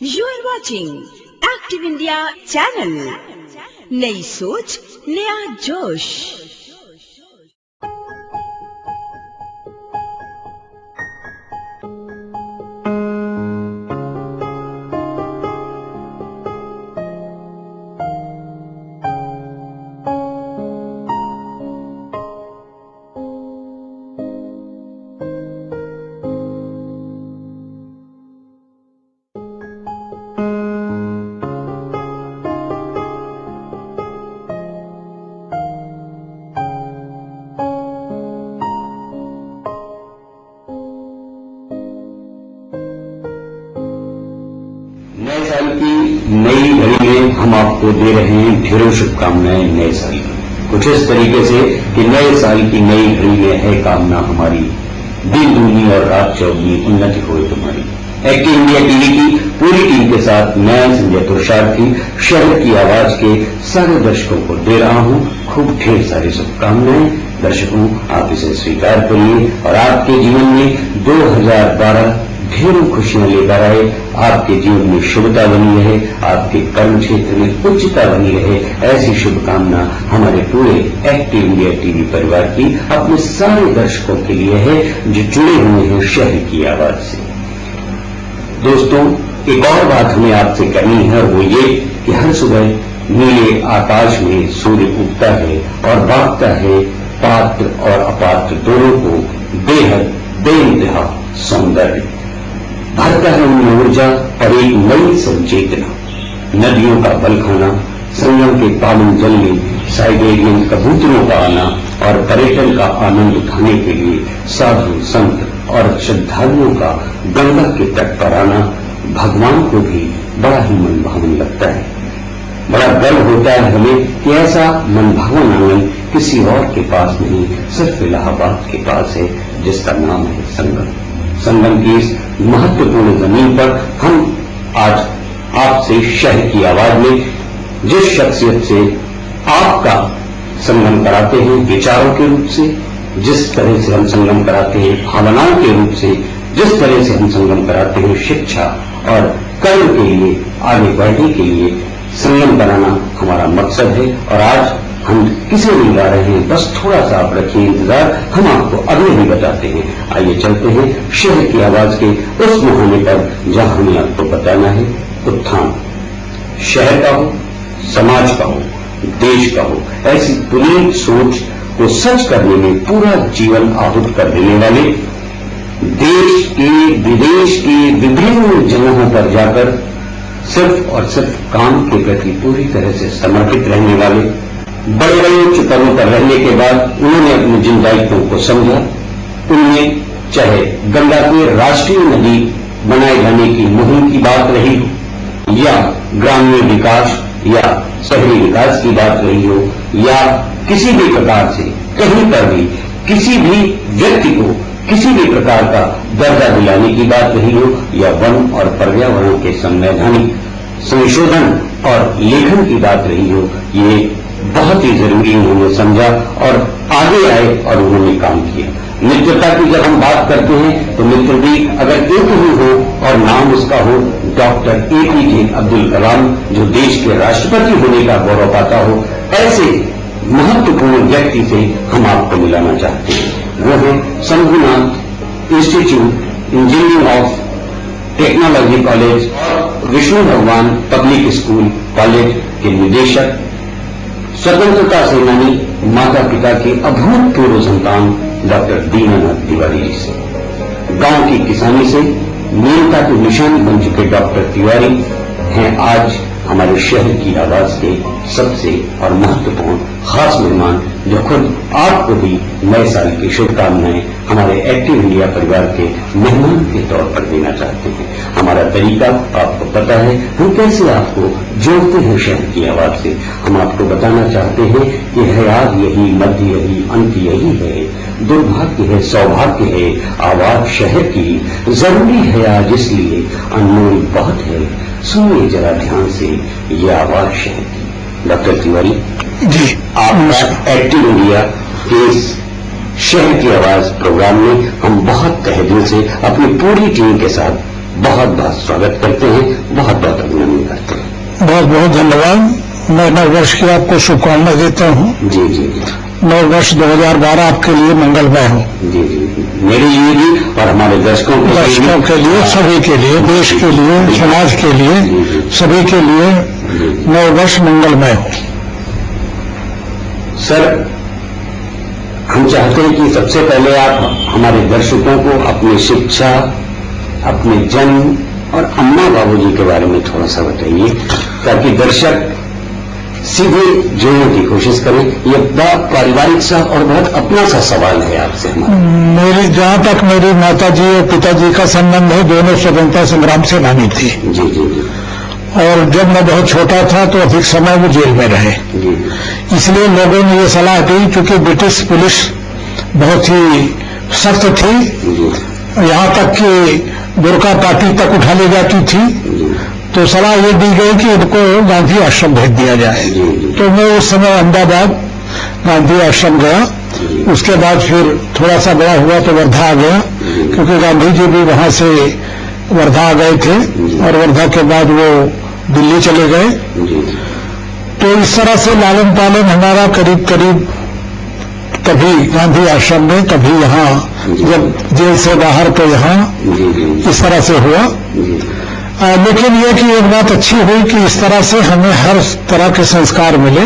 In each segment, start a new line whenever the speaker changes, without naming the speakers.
You are watching Active India channel. नई सोच नया जोश।
नए साल की नई घड़ी में हम आपको दे रहे हैं ढेरों शुभकामनाएं नए साल की। कुछ इस तरीके से कि नए साल की नई घड़ी में है कामना हमारी, दिन दूनी और रात चौगुनी उन्नति होए तुम्हारी। एक्टिव इंडिया टीवी की पूरी टीम के साथ मैं संजय पुरुषार्थी शहर की आवाज के सारे दर्शकों को दे रहा हूं खूब ढेर सारी शुभकामनाएं। दर्शकों, आप इसे स्वीकार करिए और आपके जीवन में 2012 ढेरों खुशियां लेकर आए। आपके जीवन में शुभता बनी रहे, आपके कर्म क्षेत्र में उच्चता बनी रहे, ऐसी शुभकामना हमारे पूरे एक्टिव इंडिया टीवी परिवार की अपने सारे दर्शकों के लिए है जो जुड़े हुए हैं शहर की आवाज से। दोस्तों, एक और बात हमें आपसे करनी है, वो ये कि हर सुबह नीले आकाश में सूर्य उगता है और बांटता है पात्र और अपात्र दोनों को बेहद बेइंतहा सौंदर्य, भरता है उनमें ऊर्जा और एक नई संचेतना। नदियों का बल खाना, संगम के पावन जल में साइबेरियन कबूतरों का आना और पर्यटन का आनंद उठाने के लिए साधु संत और श्रद्धालुओं का गंगा के तट पर आना भगवान को भी बड़ा ही मनभावन लगता है। बड़ा गर्व होता है हमें कि ऐसा मनभावन आनंद किसी और के पास नहीं, सिर्फ इलाहाबाद के पास है, जिसका नाम है संगम। संगम की इस महत्वपूर्ण जमीन पर हम आज आपसे शहर की आवाज में जिस शख्सियत से आपका संगम कराते हैं विचारों के रूप से, जिस तरह से हम संगम कराते हैं भावनाओं के रूप से, जिस तरह से हम संगम कराते हैं शिक्षा और कर्म के लिए आगे बढ़ने के लिए संगम बनाना हमारा मकसद है। और आज हम किसे नहीं गा रहे हैं, बस थोड़ा सा आप रखिए इंतजार, हम आपको अगले भी बताते हैं। आइए चलते हैं शहर की आवाज के उस मुहाने पर जहां हमें आपको बताना है उत्थान। शहर का हो, समाज का हो, देश का हो, ऐसी पुनीत सोच को सच करने में पूरा जीवन आहुत कर देने वाले, देश के विदेश के विभिन्न जगहों पर जाकर सिर्फ और सिर्फ काम के प्रति पूरी तरह से समर्पित रहने वाले, बड़े बड़े उच्च पदों पर रहने के बाद उन्होंने अपने जिन दायित्वों को समझा, उनमें चाहे गंगा के राष्ट्रीय नदी बनाए जाने की मुहिम की बात रही हो, या ग्रामीण विकास या शहरी विकास की बात रही हो, या किसी भी प्रकार से कहीं पर भी किसी भी व्यक्ति को किसी भी प्रकार का दर्जा दिलाने की बात रही हो, या वन और पर्यावरण के संवैधानिक संशोधन और लेखन की बात रही हो, ये बहुत ही जरूरी उन्होंने समझा और आगे आए और उन्होंने काम किया। मित्रता की जब हम बात करते हैं तो मित्र भी अगर एक ही हो और नाम उसका हो डॉक्टर APJ अब्दुल कलाम, जो देश के राष्ट्रपति होने का गौरव पाता हो, ऐसे महत्वपूर्ण व्यक्ति से हम आपको मिलाना चाहते हैं। वो है Shambhunath institute engineering of technology college, Vishnu भगवान पब्लिक स्कूल कॉलेज के निदेशक, स्वतंत्रता सेनानी, माता पिता के अभूतपूर्व संतान डॉक्टर दीनानाथ तिवारी जी से, गांव की किसानी से नीलता की निशानी बन चुके डॉक्टर तिवारी हैं आज हमारे शहर की आवाज के सबसे और महत्वपूर्ण खास मेहमान, जो खुद आपको भी नए साल की शुभकामनाएं हमारे एक्टिव इंडिया परिवार के मेहमान के तौर पर देना चाहते हैं। हमारा तरीका आपको पता है, हम कैसे आपको जोड़ते हैं शहर की आवाज से। हम आपको बताना चाहते हैं कि हयात यही, मध्य यही, अंत यही है, दुर्भाग्य है, सौभाग्य है, आवाज शहर की जरूरी है आज इसलिए, अनमोल बहुत है, सुनिए जरा ध्यान से ये आवाज शहर की। डॉक्टर तिवारी
जी,
आपका एक्टिव इंडिया के इस शहर की आवाज प्रोग्राम में हम बहुत तहे दिल से अपनी पूरी टीम के साथ बहुत बहुत स्वागत करते हैं, बहुत
बहुत बहुत धन्यवाद। मैं नव वर्ष की आपको शुभकामनाएं देता हूँ।
जी जी जी।
नव वर्ष 2012 आपके लिए मंगलमय हो।
जी जी, मेरे लिए भी और हमारे दर्शकों के
लिए, सभी के लिए, देश के लिए, समाज के लिए, सभी के लिए नव वर्ष मंगलमय हो।
सर, हम चाहते हैं कि सबसे पहले आप हमारे दर्शकों को अपनी शिक्षा, अपने जन्म और अम्मा बाबूजी के बारे में थोड़ा सा बताइए, ताकि दर्शक सीधे जोड़ने की कोशिश करें। ये बहुत पारिवारिक सा और बहुत अपना सा सवाल है आपसे हमारा।
मेरी जहां तक मेरी माताजी और पिताजी का संबंध है, दोनों स्वतंत्रता संग्राम से नामी थी।
जी जी जी।
और जब मैं बहुत छोटा था तो अधिक समय वो जेल में रहे।
जी।
इसलिए लोगों ने ये सलाह दी, क्योंकि ब्रिटिश पुलिस बहुत ही सख्त थी, यहाँ तक कि बुर्का पार्टी तक उठा ले जाती थी, तो सलाह ये दी गई कि उनको गांधी आश्रम भेज दिया जाए। तो मैं उस समय अहमदाबाद गांधी आश्रम गया। उसके बाद फिर थोड़ा सा बड़ा हुआ तो वर्धा आ गया, क्योंकि गांधी जी भी वहां से वर्धा आ गए थे और वर्धा के बाद वो दिल्ली चले गए। तो इस तरह से लालन पालन हमारा करीब करीब कभी गांधी आश्रम में, कभी यहाँ, जब जेल से बाहर तो यहाँ, इस तरह से हुआ। लेकिन ये कि एक बात अच्छी हुई कि इस तरह से हमें हर तरह के संस्कार मिले,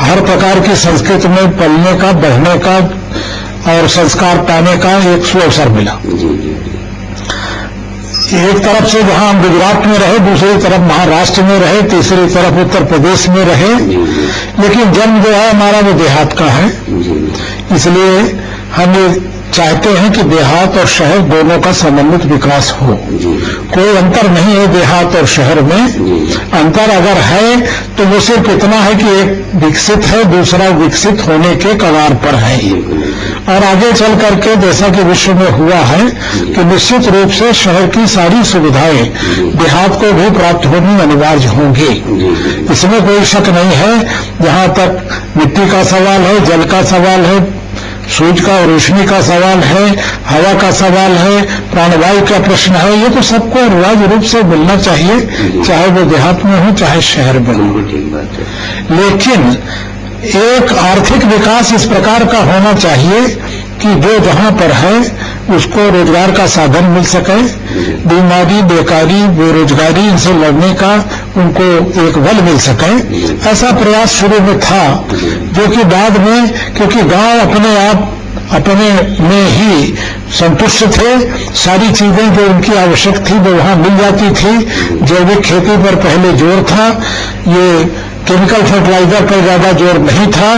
हर प्रकार की संस्कृति में पलने का, बढ़ने का और संस्कार पाने का एक सुअवसर मिला। एक तरफ से जहां हम गुजरात में रहे, दूसरी तरफ महाराष्ट्र में रहे, तीसरी तरफ उत्तर प्रदेश में रहे, लेकिन जन्म जो है हमारा वो देहात का है। इसलिए हम ये चाहते हैं कि देहात और शहर दोनों का समन्वित विकास हो। कोई अंतर नहीं है देहात और शहर में। अंतर अगर है तो वो सिर्फ इतना है कि एक विकसित है, दूसरा विकसित होने के कगार पर है। और आगे चल करके जैसा कि विश्व में हुआ है कि निश्चित रूप से शहर की सारी सुविधाएं देहात को भी प्राप्त होनी अनिवार्य होंगी, इसमें कोई शक नहीं है। जहां तक मिट्टी का सवाल है, जल का सवाल है, सूरज का और रोशनी का सवाल है, हवा का सवाल है, प्राणवायु का प्रश्न है, ये तो सबको अनिवार्य रूप से मिलना चाहिए, चाहे वो देहात में हो चाहे शहर में हो। लेकिन एक आर्थिक विकास इस प्रकार का होना चाहिए कि जो जहां पर है उसको रोजगार का साधन मिल सके, बीमारी, बेकारी, बेरोजगारी, इनसे लड़ने का उनको एक बल मिल सके। ऐसा प्रयास शुरू में था, जो कि बाद में, क्योंकि गांव अपने आप अपने में ही संतुष्ट थे, सारी चीजें जो उनकी आवश्यक थी वो वहां मिल जाती थी। जैविक खेती पर पहले जोर था, ये केमिकल फर्टिलाइजर पर ज्यादा जोर नहीं था।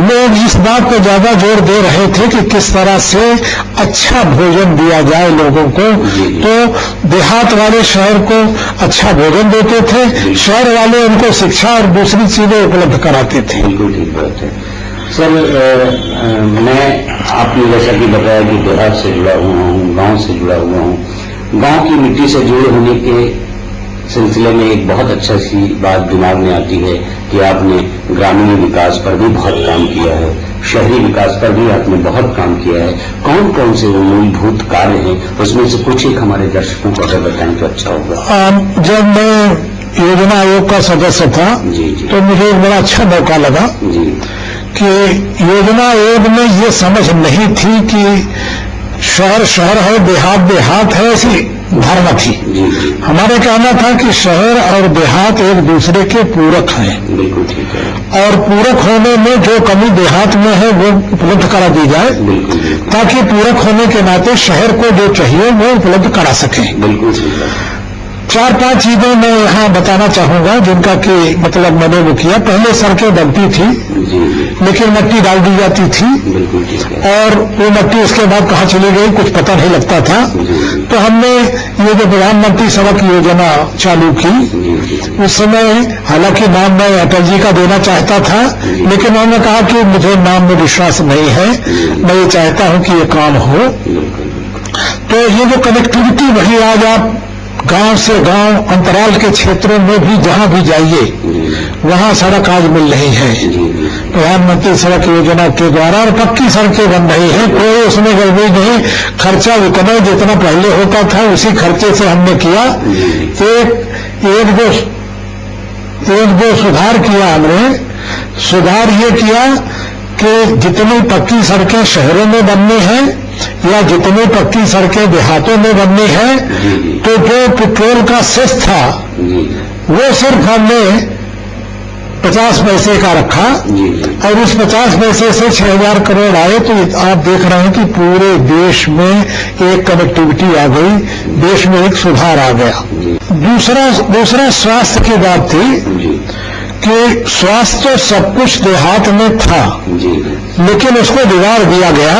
लोग इस बात पर ज्यादा जोर दे रहे थे कि किस तरह से अच्छा भोजन दिया जाए लोगों को। तो देहात वाले शहर को अच्छा भोजन देते थे, शहर वाले उनको शिक्षा और दूसरी चीजें उपलब्ध कराते थे।
बिल्कुल ठीक बात है सर। मैं आपने जैसा कि बताया कि देहात से जुड़ा हुआ हूँ, गांव से जुड़ा हुआ हूँ। गांव की मिट्टी से जुड़े होने के सिलसिले में एक बहुत अच्छा सी बात दिमाग में आती है कि आपने ग्रामीण विकास पर भी बहुत काम किया है, शहरी विकास पर भी आपने बहुत काम किया है। कौन कौन से वो मूलभूत कार्य हैं, उसमें से कुछ एक हमारे दर्शकों को अगर बताएं तो अच्छा होगा।
जब मैं योजना आयोग का सदस्य था तो मुझे एक बड़ा अच्छा मौका लगा कि योजना आयोग में ये समझ नहीं थी कि शहर शहर है, देहात देहात है, ऐसी धारणा थी। हमारे कहना था कि शहर और देहात एक दूसरे के पूरक हैं।
बिल्कुल ठीक है।
और पूरक होने में जो कमी देहात में है वो उपलब्ध करा दी जाए, ताकि पूरक होने के नाते शहर को जो चाहिए वो उपलब्ध करा सकें।
बिल्कुल ठीक है।
4-5 चीजें मैं यहाँ बताना चाहूंगा जिनका कि मतलब मैंने वो किया। पहले सड़कें बनती थी, लेकिन मिट्टी डाल दी जाती थी, और वो मिट्टी उसके बाद कहाँ चली गई कुछ पता नहीं लगता था। तो हमने ये जो प्रधानमंत्री सड़क योजना चालू की, उस समय हालांकि नाम मैं अटल जी का देना चाहता था, लेकिन उन्होंने कहा कि मुझे नाम में विश्वास नहीं है, मैं ये चाहता हूं कि ये काम हो। तो ये जो कनेक्टिविटी, वही आज आप गांव से गांव, अंतराल के क्षेत्रों में भी जहां भी जाइए वहां सड़क आज मिल रही है प्रधानमंत्री सड़क योजना के द्वारा, और पक्की सड़कें बन रही हैं, कोई उसमें गड़बड़ी नहीं। खर्चा उतना जितना पहले होता था उसी खर्चे से हमने किया। एक जो एक दो सुधार किया हमने। सुधार ये किया कि जितनी पक्की सड़कें शहरों में बननी है या जितनी पक्की सड़कें देहातों में बननी है, तो जो पेट्रोल का सेस था वो सिर्फ हमने 50 पैसे का रखा, और उस 50 पैसे से 6000 करोड़ आए। तो आप देख रहे हैं कि पूरे देश में एक कनेक्टिविटी आ गई, देश में एक सुधार आ गया। दूसरा स्वास्थ्य की बात थी कि स्वास्थ्य तो सब कुछ देहात में था, लेकिन उसको बिगाड़ दिया गया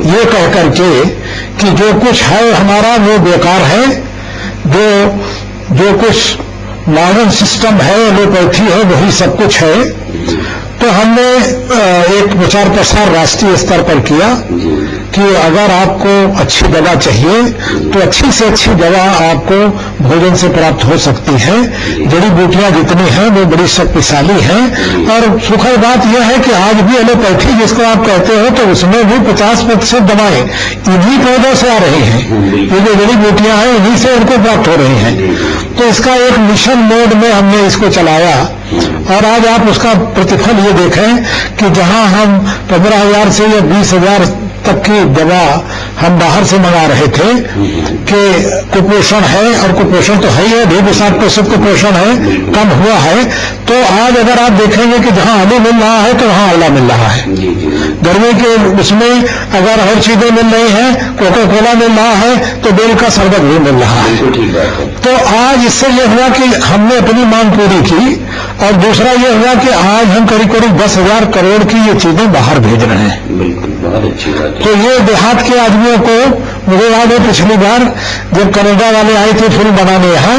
ये कह करके कि जो कुछ है हमारा वो बेकार है, जो कुछ मॉडर्न सिस्टम है, एलोपैथी है, वही सब कुछ है। तो हमने एक प्रचार प्रसार राष्ट्रीय स्तर पर किया कि अगर आपको अच्छी दवा चाहिए तो अच्छी से अच्छी दवा आपको भोजन से प्राप्त हो सकती है। जड़ी बूटियां जितनी हैं वो बड़ी शक्तिशाली हैं, और सुखद बात यह है कि आज भी एलोपैथी जिसको आप कहते हो तो उसमें भी 50% दवाएं इन्हीं पौधों से आ रही हैं। ये जो जड़ी बूटियां हैं इन्हीं से उनको प्राप्त हो रही हैं। तो इसका एक मिशन मोड में हमने इसको चलाया, और आज आप उसका प्रतिफल ये देखें कि जहां हम 15,000 से या 20,000 तक की दवा हम बाहर से मंगा रहे थे कि कुपोषण है, और कुपोषण तो है ही है, 2-7% कुपोषण है, कम हुआ है। तो आज अगर आप देखेंगे कि जहां आलू मिल रहा है तो वहां आंवला मिल रहा है। गर्मी के उसमें अगर हर चीजें मिल रही हैं, कोका कोला मिल रहा है तो बेल का शरबत भी मिल रहा है। तो आज इससे यह हुआ कि हमने अपनी मांग पूरी की, और दूसरा यह हुआ कि आज हम करीब 10,000 करोड़ की ये चीजें बाहर भेज रहे हैं।
बिल्कुल, बहुत अच्छी बात है।
तो ये देहात के आदमियों को, मुझे याद है पिछली बार जब कनाडा वाले आए थे फिल्म बनाने यहाँ,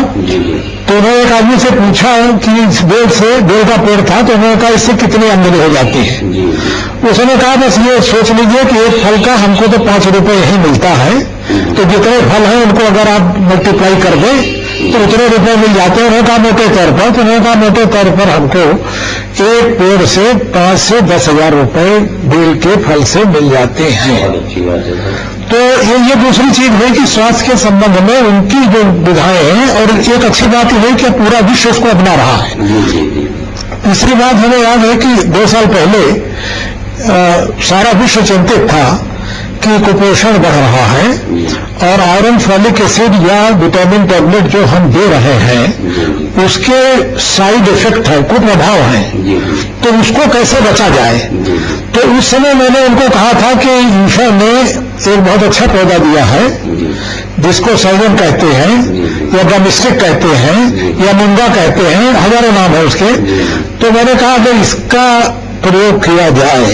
तो उन्होंने एक आदमी से पूछा कि इस बेल का पेड़ था, तो उन्होंने कहा इससे कितनी आमदनी हो जाती है। उसने कहा बस ये सोच लीजिए कि एक फल का हमको तो 5 रुपए ही मिलता है, तो जितने फल हैं उनको अगर आप मल्टीप्लाई कर दें तो उतने रुपए मिल जाते हैं। उन्होंने कहा मोटे तौर पर, तो उन्होंने कहा मोटे तौर पर हमको एक पेड़ से 5 से 10,000 रुपए बेल के फल से मिल जाते हैं। तो ये दूसरी चीज है कि स्वास्थ्य के संबंध में उनकी जो विधाएं हैं, और एक अच्छी बात यह है कि पूरा विश्व उसको अपना रहा है। तीसरी बात हमें याद है कि 2 साल पहले सारा विश्व चिंतित था कि कुपोषण बढ़ रहा है, और आयरन फॉलिक एसिड या विटामिन टैबलेट जो हम दे रहे हैं उसके साइड इफेक्ट है, कुप्रभाव है, तो उसको कैसे बचा जाए। तो उस समय मैंने उनको कहा था कि ईश्वर ने एक बहुत अच्छा पौधा दिया है जिसको सैजन कहते हैं या डोमेस्टिक कहते हैं या मुंगा कहते हैं, हजारों नाम है उसके। तो मैंने कहा अगर इसका प्रयोग किया जाए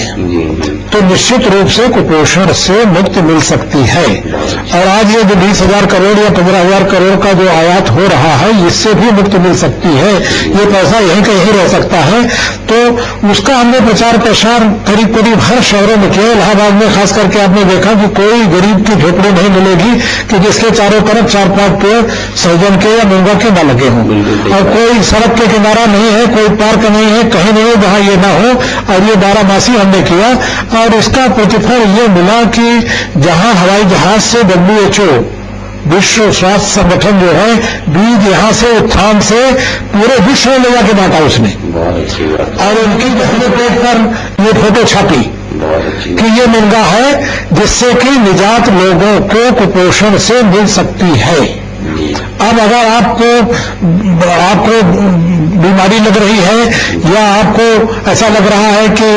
तो निश्चित रूप से कुपोषण से मुक्ति मिल सकती है। और आज ये जो 20,000 करोड़ या 15,000 करोड़ का जो आयात हो रहा है इससे भी मुक्ति मिल सकती है, ये पैसा यहीं कहीं रह सकता है। तो उसका हमने प्रचार प्रसार करीब हर शहरों में किया। इलाहाबाद में खास करके आपने देखा कि कोई गरीब की झोपड़ी नहीं मिलेगी कि जिसके चारों तरफ 4-5 पेड़ सहजन के या मुंगा के न लगे हों, और कोई सड़क के किनारा नहीं है, कोई पार्क नहीं है, कहीं नहीं है जहां ये ना हो। और ये 12 हमने किया, और इसका प्रतिफल ये मिला कि जहां हवाई जहाज से WHO विश्व स्वास्थ्य संगठन जो है बीज यहां से उत्थान से पूरे विश्व में ले जाके बांटा उसने, और उनकी पहले पेज पर ये फोटो छापी कि ये मुंगा है जिससे कि निजात लोगों को कुपोषण से मिल सकती है। अब अगर आपको बीमारी लग रही है या आपको ऐसा लग रहा है कि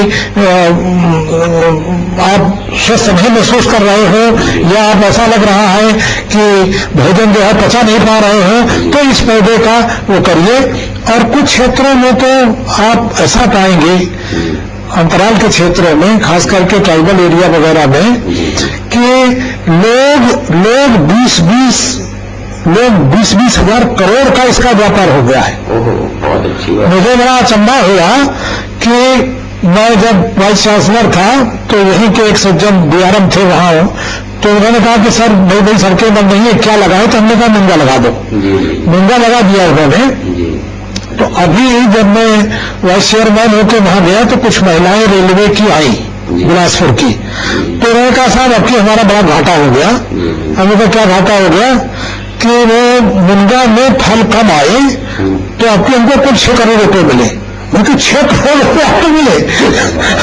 आप स्वस्थ नहीं महसूस कर रहे हो, या आप ऐसा लग रहा है कि भोजन जो है पचा नहीं पा रहे हो, तो इस पौधे का वो करिए। और कुछ क्षेत्रों में तो आप ऐसा पाएंगे अंतराल के क्षेत्रों में, खास करके ट्राइबल एरिया वगैरह में, कि लोग 20-20 हजार करोड़ का इसका व्यापार हो गया है।
बहुत अच्छी बात। मुझे
बड़ा अचंभा हुआ कि मैं जब वाइस चांसलर था तो यहीं के एक सज्जन DRM थे वहां, तो उन्होंने कहा कि सर नई सड़कें बन रही है, क्या लगाए? तो हमने कहा मुंगा लगा दो। मुंगा लगा दिया उन्होंने। तो अभी जब मैं वाइस चेयरमैन होकर वहां गया तो कुछ महिलाएं रेलवे की आई बिलासपुर की, तो उन्होंने कहा साहब अब की हमारा बड़ा घाटा हो गया। हमने कहा क्या घाटा हो गया? कि वो मुनगा में फल कम आए तो आपके हमको कुल 6 करोड़ रुपए मिले। क्योंकि 6 करोड़ रुपए आपको मिले,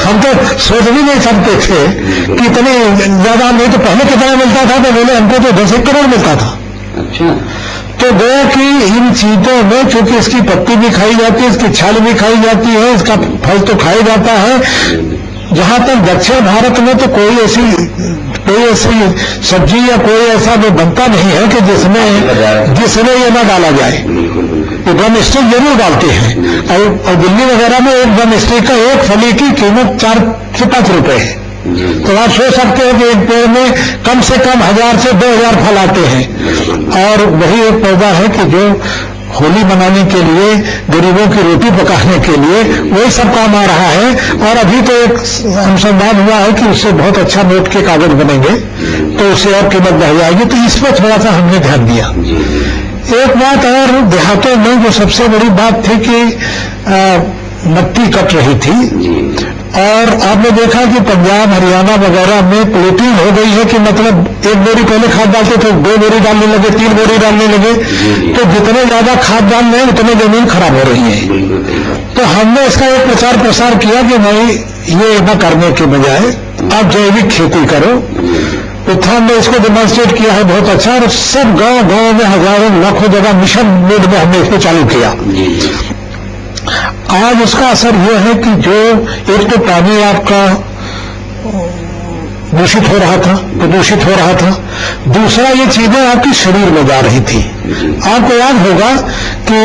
हम तो सोच भी नहीं सकते थे कि इतने ज्यादा। नहीं तो पहले कितना मिलता था, तो बोले हमको तो 10 करोड़ मिलता था।
अच्छा।
तो गो कि इन चीजों में चूंकि इसकी पत्ती भी खाई जाती है, इसकी छाल भी खाई जाती है, इसका फल तो खाया जाता है। जहां तक दक्षिण भारत में तो कोई ऐसी सब्जी या कोई ऐसा वो बनता नहीं है कि जिसमें ये न डाला जाए। ये ड्रम स्टिक जरूर डालते हैं, और दिल्ली वगैरह में एक ड्रम स्टिक का एक फली की कीमत 4 से 5 रुपए है। तो आप सोच सकते हो कि एक पेड़ में कम से कम 1000 से 2000 फल आते हैं। और वही एक पौधा है कि जो होली मनाने के लिए, गरीबों की रोटी पकाने के लिए वही सब काम आ रहा है। और अभी तो एक अनुसंधान हुआ है कि उससे बहुत अच्छा नोट के कागज बनेंगे, तो उससे और कीमत बढ़ जाएगी। तो इस पर थोड़ा सा हमने ध्यान दिया। एक बात और देहातों में जो सबसे बड़ी बात थी कि मट्टी कट रही थी, और आपने देखा कि पंजाब हरियाणा वगैरह में प्लेटिंग हो गई है कि मतलब 1 बोरी पहले खाद डालते थे, 2 बोरी डालने लगे, 3 बोरी डालने लगे। तो जितने ज्यादा खाद डाल रहे हैं उतने जमीन खराब हो रही है। तो हमने इसका एक प्रचार प्रसार किया कि नहीं, ये न करने के बजाय आप जैविक खेती करो। उत्थान ने इसको डेमोन्स्ट्रेट किया है बहुत अच्छा, और सब गांव गांव में हजारों लाखों जगह मिशन मोड में हमने इसको चालू किया। आज उसका असर यह है कि जो एक तो पानी आपका दूषित हो रहा था, प्रदूषित हो रहा था, दूसरा ये चीजें आपके शरीर में जा रही थी। आपको याद होगा कि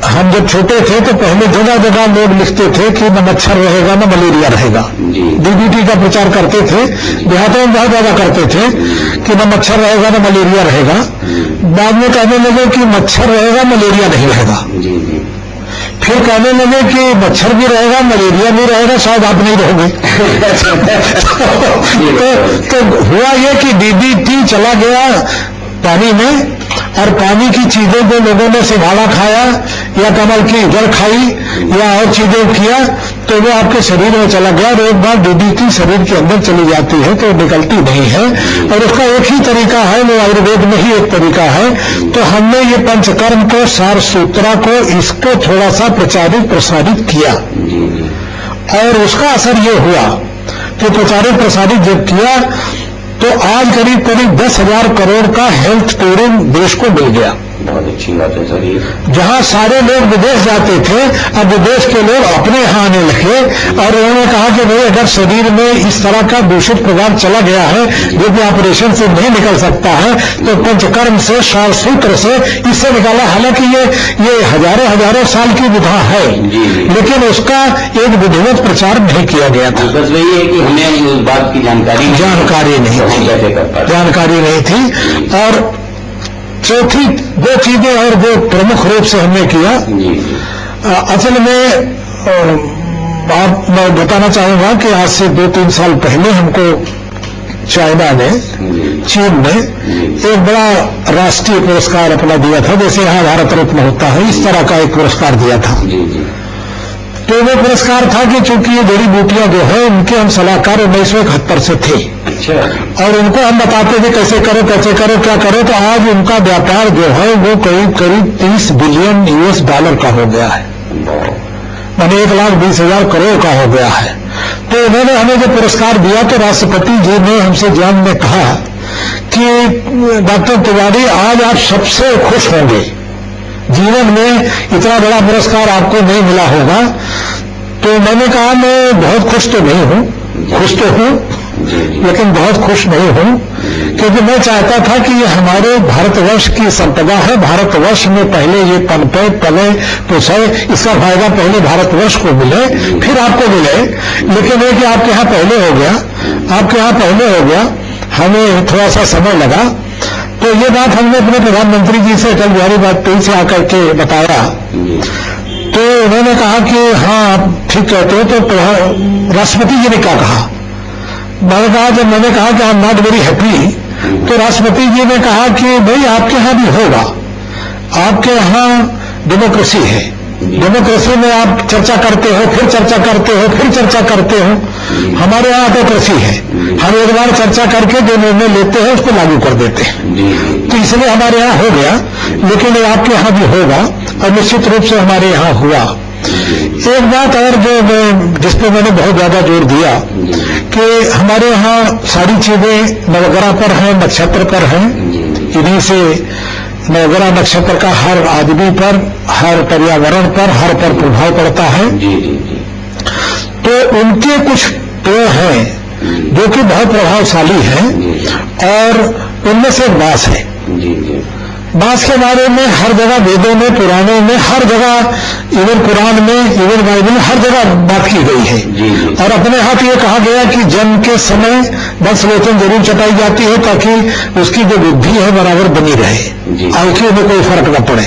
हम जब छोटे थे तो पहले जगह जगह लोग लिखते थे कि न मच्छर रहेगा न मलेरिया रहेगा। डीडीटी का प्रचार करते थे, देहातों में बहुत ज्यादा करते थे कि न मच्छर रहेगा न मलेरिया रहेगा। बाद में कहने लगे कि मच्छर रहेगा, मलेरिया नहीं रहेगा। फिर कहने लगे कि मच्छर भी रहेगा, मलेरिया भी रहेगा, शायद आप नहीं रहोगे। तो हुआ ये कि डीडीटी चला गया पानी में, और पानी की चीजें जो लोगों ने सिंघाड़ा खाया या कमल की जड़ खाई या और चीजें किया, तो वो आपके शरीर में चला गया। और एक बार डीडीटी शरीर के अंदर चली जाती है तो निकलती नहीं है, और उसका एक ही तरीका है, वो आयुर्वेद में ही एक तरीका है। तो हमने ये पंचकर्म को, सार सूत्रा को, इसको थोड़ा सा प्रचारित प्रसारित किया, और उसका असर ये हुआ कि प्रचारित प्रसारित जब किया तो आज करीब करीब 10,000 करोड़ का हेल्थ टूरिज्म देश को मिल गया।
बहुत अच्छी बात है सर ये।
जहां सारे लोग विदेश जाते थे, अब विदेश के लोग अपने यहां आने लगे, और उन्होंने कहा कि भाई अगर शरीर में इस तरह का दूषित पदार्थ चला गया है जो कि ऑपरेशन से नहीं निकल सकता है, तो पंचकर्म से, सार सूत्र से इससे निकाला। हालांकि ये हजारों साल की विधा है, लेकिन उसका एक विधिवत प्रचार नहीं किया गया था।
बस वही है कि हमें उस बात की जानकारी
नहीं थी। और चौथी 2 चीजें और जो प्रमुख रूप से हमने किया, असल में मैं बताना चाहूंगा कि आज से 2-3 साल पहले हमको चाइना ने, चीन ने एक बड़ा राष्ट्रीय पुरस्कार अपना दिया था, जैसे यहाँ भारत रत्न होता है, इस तरह का एक पुरस्कार दिया था। तो वो पुरस्कार था कि चूंकि ये जड़ी बूटियां जो है उनके हम सलाहकार 1971 से थे, और उनको हम बताते थे कैसे करो क्या करो। तो आज उनका व्यापार जो है वो करीब 30 बिलियन US$ का हो गया है, माने 1,20,000 करोड़ का हो गया है। तो उन्होंने हमें जो पुरस्कार दिया तो राष्ट्रपति जी ने हमसे ज्ञान में कहा कि डॉक्टर तिवारी आज आप सबसे खुश होंगे, जीवन में इतना बड़ा पुरस्कार आपको नहीं मिला होगा। तो मैंने कहा मैं बहुत खुश तो नहीं हूं, खुश तो हूं लेकिन बहुत खुश नहीं हूं, क्योंकि मैं चाहता था कि ये हमारे भारतवर्ष की संपदा है, भारतवर्ष में पहले ये पनपे पले पोसे, इसका फायदा पहले भारतवर्ष को मिले फिर आपको मिले। लेकिन ये कि आपके यहाँ पहले हो गया, हमें थोड़ा सा समय लगा। तो ये बात हमने अपने प्रधानमंत्री जी से, अटल बिहारी वाजपेयी से आकर के बताया, तो उन्होंने कहा कि हाँ आप ठीक कहते हो। तो राष्ट्रपति जी ने क्या कहा, मैंने कहा कि I am not very happy. तो राष्ट्रपति जी ने कहा कि भाई आपके यहां भी होगा, आपके यहां डेमोक्रेसी है, डेमोक्रेसी में आप चर्चा करते हो, फिर चर्चा करते हो, फिर चर्चा करते हो। हमारे यहाँ ऑटोक्रेसी है, हम एक बार चर्चा करके जो निर्णय लेते हैं उसको लागू कर देते हैं। तो इसलिए हमारे यहाँ हो गया, लेकिन ये आपके यहाँ भी होगा और निश्चित रूप से हमारे यहाँ हुआ। एक बात और जो जिस पर मैंने बहुत ज्यादा जोर दिया कि हमारे यहाँ सारी चीजें नवग्रह पर हैं, नक्षत्र पर हैं। इन्हीं से नवग्रह नक्षत्र का हर आदमी पर, हर पर्यावरण पर, हर पर प्रभाव पड़ता है। तो उनके कुछ पेड़ हैं जो कि बहुत प्रभावशाली हैं और उनमें से बांस है। बांस के बारे में हर जगह वेदों में, पुराणों में, हर जगह, इवन कुरान में, इवन बाइबल में, हर जगह बात की गई है। और अपने हाथ ये कहा गया कि जन्म के समय वंशलोचन जरूर चटाई जाती है ताकि उसकी जो बुद्धि है बराबर बनी रहे, आंखों में कोई फर्क न पड़े।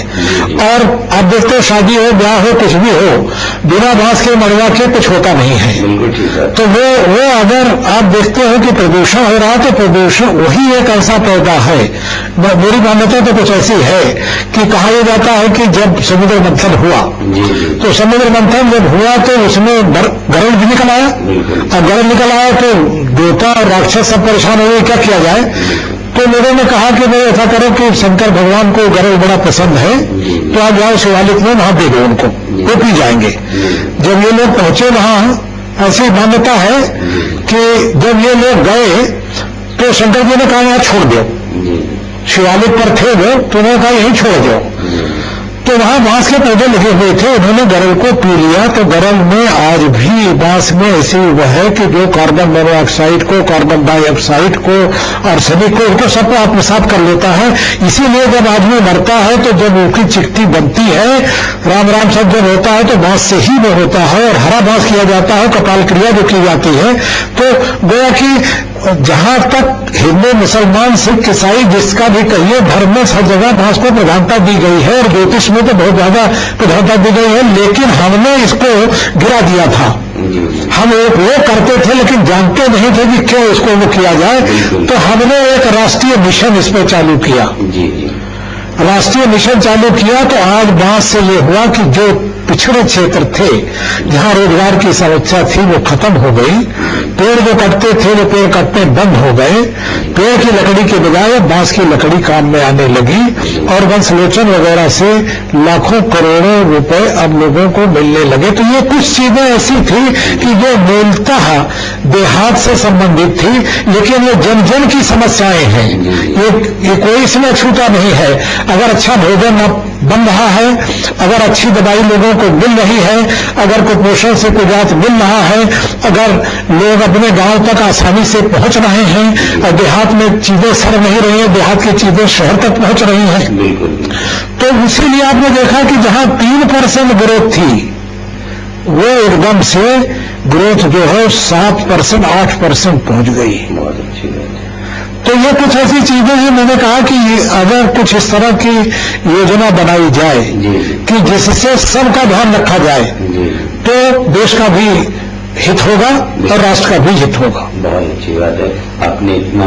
और आप देखते हो शादी हो, ब्याह हो, कुछ भी हो, बिना बांस के मड़वा के कुछ होता नहीं है। तो वो अगर आप देखते हो कि प्रदूषण हो रहा, तो प्रदूषण वही एक ऐसा पौधा है। मेरी मान्यता तो कुछ ऐसी है कि कहा यह जाता है कि जब समुद्र मंथन हुआ, तो समुद्र मंथन जब हुआ तो उसमें गरुड़ भी निकल आया। अब गरुड़ निकल आया तो देवता और राक्षस सब परेशान हो गए, क्या किया जाए। तो लोगों ने कहा कि भाई ऐसा करो कि शंकर भगवान को गरुड़ बड़ा पसंद है, तो आप जाओ शिवालिक में, वहां दे दो उनको, वो पी जाएंगे। जब ये लोग पहुंचे वहां, ऐसी मान्यता है कि जब ये लोग गए तो शंकर जी ने कहा यहाँ छोड़ दो, शिवालिक पर थे वो, तो उन्होंने कहा यहीं छोड़ दो। तो वहां बांस के पौधे लगे हुए थे, उन्होंने गरुड़ को पी लिया। तो गरुड़ में आज भी बांस में ऐसी वो है कि जो कार्बन मोनोऑक्साइड को, कार्बन डाइऑक्साइड को, आर्सेनिक को, उनको सबको आत्मसात कर लेता है। इसीलिए जब आदमी मरता है तो जब उसकी चिट्ठी बनती है, राम राम शब्द जब होता है तो बांस से ही वो होता है और हरा बांस किया जाता है, कपाल क्रिया जो की जाती है। तो गोया कि जहां तक हिंदू, मुसलमान, सिख, ईसाई जिसका भी कहिए, धर्म में हर जगह बांस को प्रधानता दी गई है और ज्योतिष में तो बहुत ज्यादा प्रधानता दी गई है। लेकिन हमने इसको गिरा दिया था। हम वो करते थे लेकिन जानते नहीं थे कि क्यों इसको वो किया जाए। तो हमने एक राष्ट्रीय मिशन इस पर चालू किया। राष्ट्रीय मिशन चालू किया तो आज बांस से ये हुआ कि जो पिछड़े क्षेत्र थे, जहां रोजगार की समस्या थी, वो खत्म हो गई। पेड़ जो कटते थे वो पेड़ कटने बंद हो गए। पेड़ की लकड़ी के बजाय बांस की लकड़ी काम में आने लगी और वंशलोचन वगैरह से लाखों करोड़ों रुपए अब लोगों को मिलने लगे। तो ये कुछ चीजें ऐसी थी कि जो मूलतः देहात से संबंधित थी, लेकिन ये जन जन की समस्याएं हैं। ये कोई इसमें छूटा नहीं है। अगर अच्छा भोजन बन रहा है, अगर अच्छी दवाई लोगों को मिल रही है, अगर कुपोषण से कुजात मिल रहा है, अगर लोग अपने गांव तक आसानी से पहुंच रहे हैं और देहात में चीजें सड़ नहीं रही हैं, देहात की चीजें शहर तक पहुंच रही हैं, तो इसीलिए आपने देखा कि जहां 3% ग्रोथ थी, वो एकदम से ग्रोथ जो है 7%, 8% पहुंच गई।
बहुत अच्छी बात है।
तो ये कुछ ऐसी चीजें हैं, मैंने कहा कि अगर कुछ इस तरह की योजना बनाई जाए कि जिससे सबका ध्यान रखा जाए, तो देश का भी हित होगा और राष्ट्र का भी हित होगा।
बहुत अच्छी बात है, आपने इतना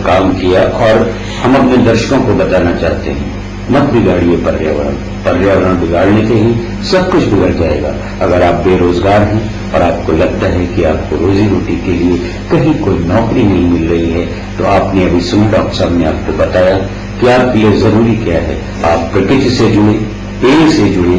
काम किया। और हम अपने दर्शकों को बताना चाहते हैं, मत बिगाड़िए पर्यावरण। पर्यावरण बिगाड़ने से ही सब कुछ बिगड़ जाएगा। अगर आप बेरोजगार हैं और आपको लगता है कि आपको रोजी रोटी के लिए कहीं कोई नौकरी नहीं मिल रही है, तो आपने अभी सुना, डॉक्टर साहब ने आपको बताया कि आपके लिए जरूरी क्या है। आप प्रकृति से जुड़े, पेड़ से जुड़े,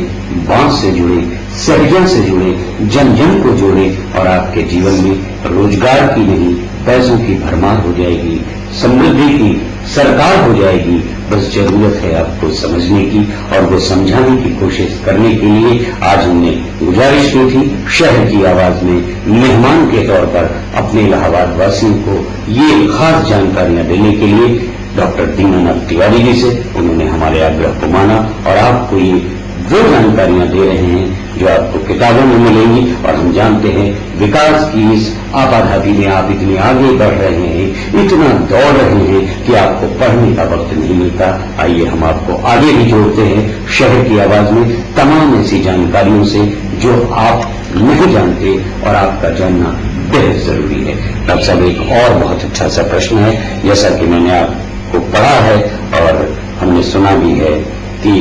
बांस से जुड़े, सहजन से जुड़े, जन जन को जोड़े और आपके जीवन में रोजगार की नहीं, पैसों की भरमार हो जाएगी, समृद्धि की सरकार हो जाएगी। बस जरूरत है आपको समझने की और वो समझाने की कोशिश करने के लिए आज हमने गुजारिश की थी शहर की आवाज में मेहमान के तौर पर अपने इलाहाबाद वासियों को ये खास जानकारियां देने के लिए डॉक्टर दीनानाथ तिवारी जी से उन्होंने हमारे आग्रह को माना और आपको ये वो जानकारियां दे रहे हैं जो आपको किताबों में मिलेंगी। और हम जानते हैं विकास की इस आपाधापी में आप इतने आगे बढ़ रहे हैं, इतना दौड़ रहे हैं कि आपको पढ़ने का वक्त नहीं मिलता। आइए हम आपको आगे भी जोड़ते हैं शहर की आवाज में तमाम ऐसी जानकारियों से जो आप नहीं जानते और आपका जानना बेहद जरूरी है। डॉक्टर साहब, एक और बहुत अच्छा सा प्रश्न है, जैसा कि मैंने आपको पढ़ा है और हमने सुना भी है कि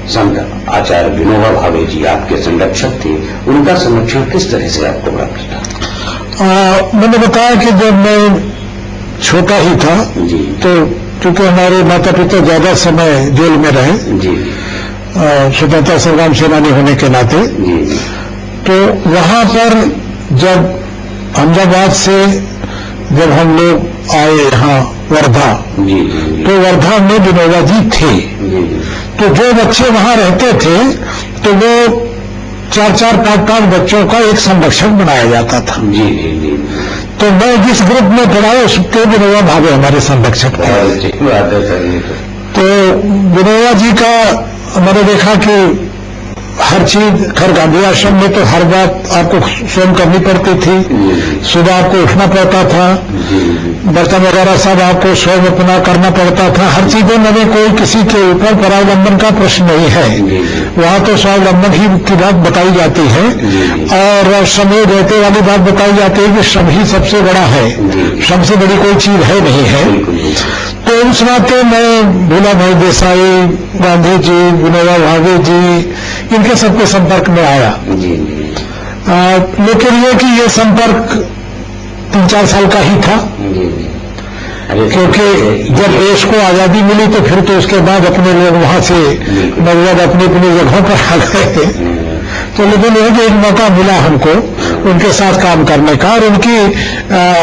संत आचार्य विनोबा भावे जी आपके संरक्षक थे, उनका संरक्षण किस तरह से आपको प्राप्त था?
मैंने बताया कि जब मैं छोटा ही था
जी,
तो क्योंकि हमारे माता पिता ज्यादा समय जेल में रहे,
जी,
स्वतंत्रता संग्राम सेनानी होने के नाते,
जी,
तो वहां पर जब अहमदाबाद से जब हम लोग आए यहाँ वर्धा,
जी, जी,
तो वर्धा में विनोबा जी थे।
जी,
तो जो बच्चे वहां रहते थे तो वो 4-4, 5-5 बच्चों का एक संरक्षक बनाया जाता था।
जी, जी, जी,
तो मैं जिस ग्रुप में पढ़ा उसके विनोबा भावे हमारे संरक्षक थे। तो विनोबा जी का मैंने देखा कि हर चीज, खैर गांधी आश्रम में तो हर बात आपको स्वयं करनी पड़ती थी। सुबह आपको उठना पड़ता था, बर्तन वगैरह सब आपको स्वयं अपना करना पड़ता था। हर चीजों में कोई किसी के ऊपर परावलंबन का प्रश्न नहीं है, वहां तो स्वावलंबन ही की बात बताई जाती है और समय देते वाली बात बताई जाती है कि श्रम ही सबसे बड़ा है, श्रम से बड़ी कोई चीज है नहीं है। तो उस नाते मैं भोला भाई देसाई, गांधी जी, विनोबा भावे जी, इनके सबके संपर्क में आया। लेकिन ये कि ये संपर्क 3-4 साल का ही था, क्योंकि जब देश को आजादी मिली तो फिर तो उसके बाद अपने लोग वहां से मतलब अपनी अपनी जगहों पर आ गए। तो लेकिन यह कि एक मौका मिला हमको उनके साथ काम करने का और उनकी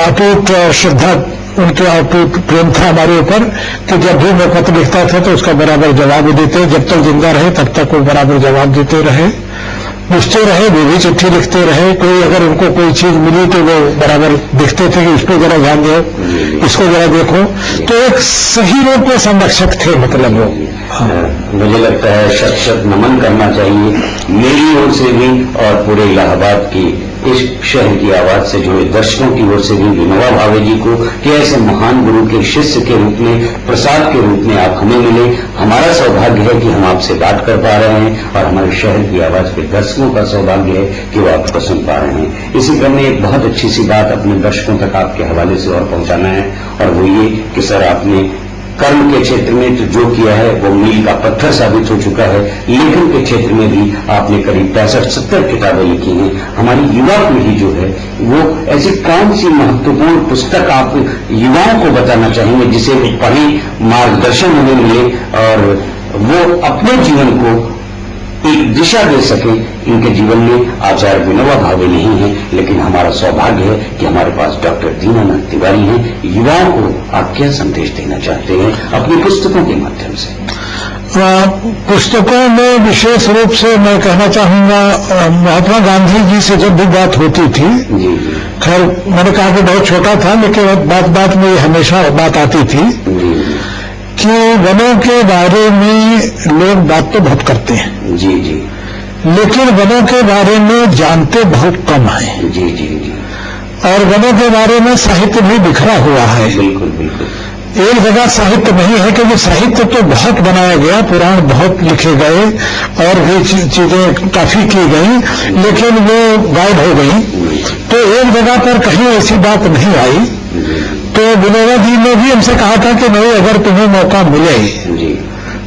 अटूट श्रद्धा, उनके अटूट प्रेम था हमारे ऊपर कि जब भी मैं पत्र लिखता था तो उसका बराबर जवाब देते, जब तक जिंदा रहे तब तक वो बराबर जवाब देते रहे, पूछते रहे, वो भी चिट्ठी लिखते रहे। कोई अगर उनको कोई चीज मिली तो वो बराबर दिखते थे कि इस पर जरा ध्यान दो, इसको जरा देखो। तो एक सही रूप में संरक्षक थे, मतलब वो।
मुझे लगता है शत शत नमन करना चाहिए मेरी ओर से भी और पूरे इलाहाबाद की इस शहर की आवाज से जुड़े दर्शकों की ओर से भी विनोबा भावे जी को कि ऐसे महान गुरु के शिष्य के रूप में, प्रसाद के रूप में आप हमें मिले। हमारा सौभाग्य है कि हम आपसे बात कर पा रहे हैं और हमारे शहर की आवाज के दर्शकों का सौभाग्य है कि वो आपको सुन पा रहे हैं। इसी क्रम में एक बहुत अच्छी सी बात अपने दर्शकों तक आपके हवाले से और पहुंचाना है, और वो ये कि सर आपने कर्म के क्षेत्र में तो जो किया है वो मील का पत्थर साबित हो चुका है। लेखन के क्षेत्र में भी आपने करीब 65-70 किताबें लिखी हैं। हमारी युवा पीढ़ी जो है वो ऐसी कौन सी महत्वपूर्ण पुस्तक आप युवाओं को बताना चाहेंगे जिसे वो पढ़ें, मार्गदर्शन उन्हें मिले और वो अपने जीवन को एक दिशा दे सके। इनके जीवन में आचार्य विनोबा भावे नहीं है, लेकिन हमारा सौभाग्य है कि हमारे पास डॉक्टर दीनानाथ तिवारी हैं। युवाओं को आप क्या संदेश देना चाहते हैं अपनी पुस्तकों के माध्यम से?
पुस्तकों में विशेष रूप से मैं कहना चाहूंगा, महात्मा गांधी जी से जब भी बात होती थी, खैर मैंने कहा कि बहुत छोटा था, लेकिन बात में हमेशा बात आती थी कि वनों के बारे में लोग बात तो बहुत करते हैं,
जी जी,
लेकिन वनों के बारे में जानते बहुत कम है।
जी जी जी,
और वनों के बारे में साहित्य भी बिखरा हुआ है।
बिल्कुल बिल्कुल।
एक जगह साहित्य नहीं है, क्योंकि साहित्य तो बहुत बनाया गया, पुराण बहुत लिखे गए और भी चीजें काफी की गई, लेकिन वो गायब हो गई। तो एक जगह पर कहीं ऐसी बात नहीं आई। तो विनोबा जी ने भी हमसे कहा था कि नहीं, अगर तुम्हें मौका मिले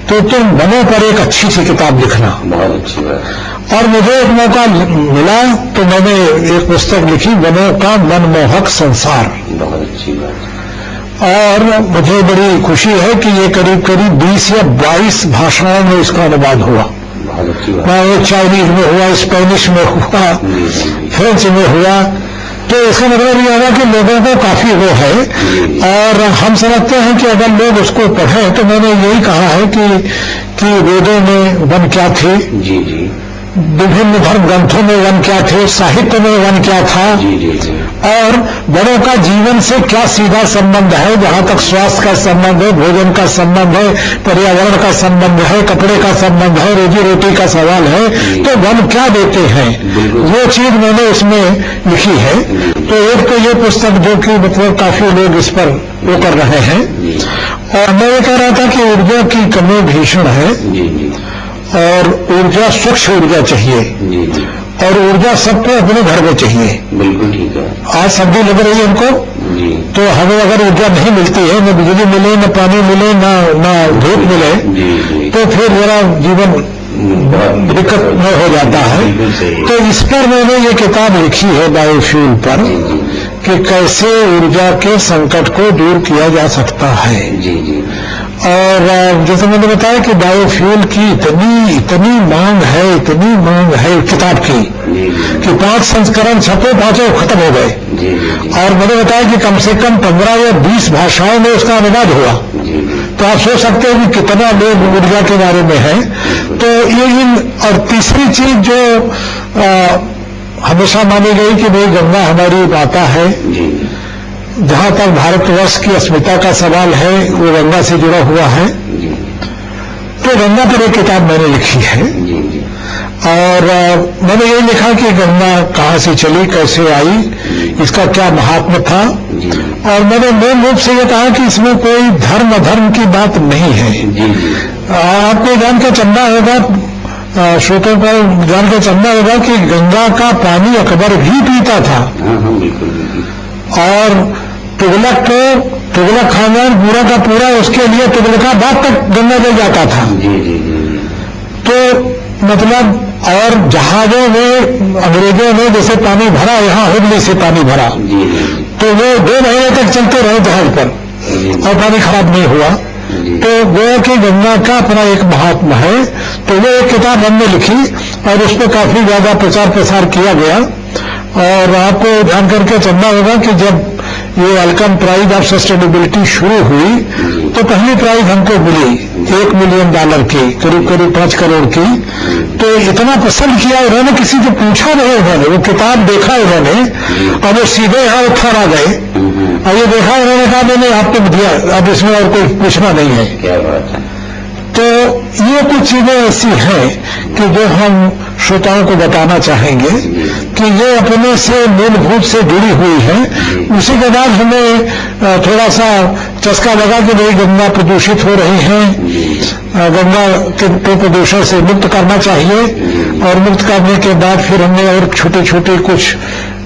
तो तुम वनों पर एक अच्छी सी किताब लिखना।
बहुत अच्छी बात।
और मुझे एक मौका मिला तो मैंने एक पुस्तक लिखी, वनों का मनमोहक संसार।
बहुत अच्छी बात।
और मुझे बड़ी खुशी है कि ये करीब 20 या 22 भाषाओं में इसका अनुवाद हुआ।
बहुत अच्छी बात।
वो चाइनीज में हुआ, स्पेनिश में हुआ, फ्रेंच में हुआ। तो इसका मतलब ये होगा कि लोगों को काफी वो है, और हम समझते हैं कि अगर लोग उसको पढ़ें, तो मैंने यही कहा है कि वेदों में वन क्या थे,
जी जी,
विभिन्न धर्म ग्रंथों में वन क्या थे, साहित्य में वन क्या था,
जी जी जी,
और वनों का जीवन से क्या सीधा संबंध है। जहां तक स्वास्थ्य का संबंध है, भोजन का संबंध है, पर्यावरण का संबंध है, कपड़े का संबंध है, रोजी रोटी का सवाल है, तो वन क्या देते हैं, वो चीज मैंने उसमें लिखी है। तो एक तो ये पुस्तक जो कि मतलब काफी लोग इस पर वो कर रहे हैं। और मैं ये कह रहा था कि ऊर्जा की कमी भीषण है, और ऊर्जा स्वच्छ ऊर्जा चाहिए, और ऊर्जा सबको अपने घर में चाहिए।
बिल्कुल ठीक है।
आज सर्दी लग रही है हमको, तो हमें अगर ऊर्जा नहीं मिलती है, न बिजली मिले, न पानी मिले, न धूप मिले, तो फिर जरा जीवन दिक्कत में हो जाता है। तो इस पर मैंने ये किताब लिखी है बायोफ्यूल पर कि कैसे ऊर्जा के संकट को दूर किया जा सकता है।
जी जी।
और जैसे मैंने बताया कि बायोफ्यूल की इतनी मांग है किताब की कि 5 संस्करण छपे, 5 खत्म हो गए। और मैंने बताया कि कम से कम 15 या 20 भाषाओं में उसका अनुवाद हुआ। तो आप सोच सकते हैं कि कितना लोग ऊर्जा के बारे में है। तो ये और तीसरी चीज जो हमेशा मानी गई कि भाई गंगा हमारी माता है। जहां तक भारतवर्ष की अस्मिता का सवाल है वो गंगा से जुड़ा हुआ है। तो गंगा पर एक किताब मैंने लिखी है और मैंने ये लिखा कि गंगा कहां से चली, कैसे आई, इसका क्या महात्म्य था। और मैंने मूल रूप से ये कहा कि इसमें कोई धर्म अधर्म की बात नहीं है। आपको जान के चलना होगा, श्रोतों को जान के चलना होगा कि गंगा का पानी अकबर भी पीता था। और तुगलक खानदान पूरा का पूरा उसके लिए तुगलकाबाद तक गंगा में जाता था। तो मतलब और जहाजों में अंग्रेजों ने जैसे पानी भरा, यहाँ हुगली से पानी भरा, तो वो 2 महीने तक चलते रहे जहाज पर और पानी खराब नहीं हुआ। तो वो कि गंगा का अपना एक महात्मा है। तो वो एक किताब हमने लिखी और उस पर काफी ज्यादा प्रचार प्रसार किया गया। और आपको ध्यान करके चलना होगा कि जब ये अल्कम प्राइज ऑफ सस्टेनेबिलिटी शुरू हुई तो पहली प्राइज हमको मिली $1 मिलियन की, करीब 5 करोड़ की। तो इतना पसंद किया उन्होंने, किसी से पूछा नहीं उन्होंने, वो किताब देखा उन्होंने और वो सीधे यहाँ उत्तर आ गए। और ये देखा उन्होंने, कहा मैंने आपको दिया, अब इसमें और कोई पूछना नहीं है।
क्या बात है।
तो ये कुछ चीजें ऐसी हैं कि जो हम श्रोताओं को बताना चाहेंगे कि ये अपने से मूलभूत से जुड़ी हुई है। उसी के बाद हमें थोड़ा सा चस्का लगा कि भाई गंगा प्रदूषित हो रही है, गंगा के प्रदूषण से मुक्त करना चाहिए। और मुक्त करने के बाद फिर हमने और छोटे छोटे कुछ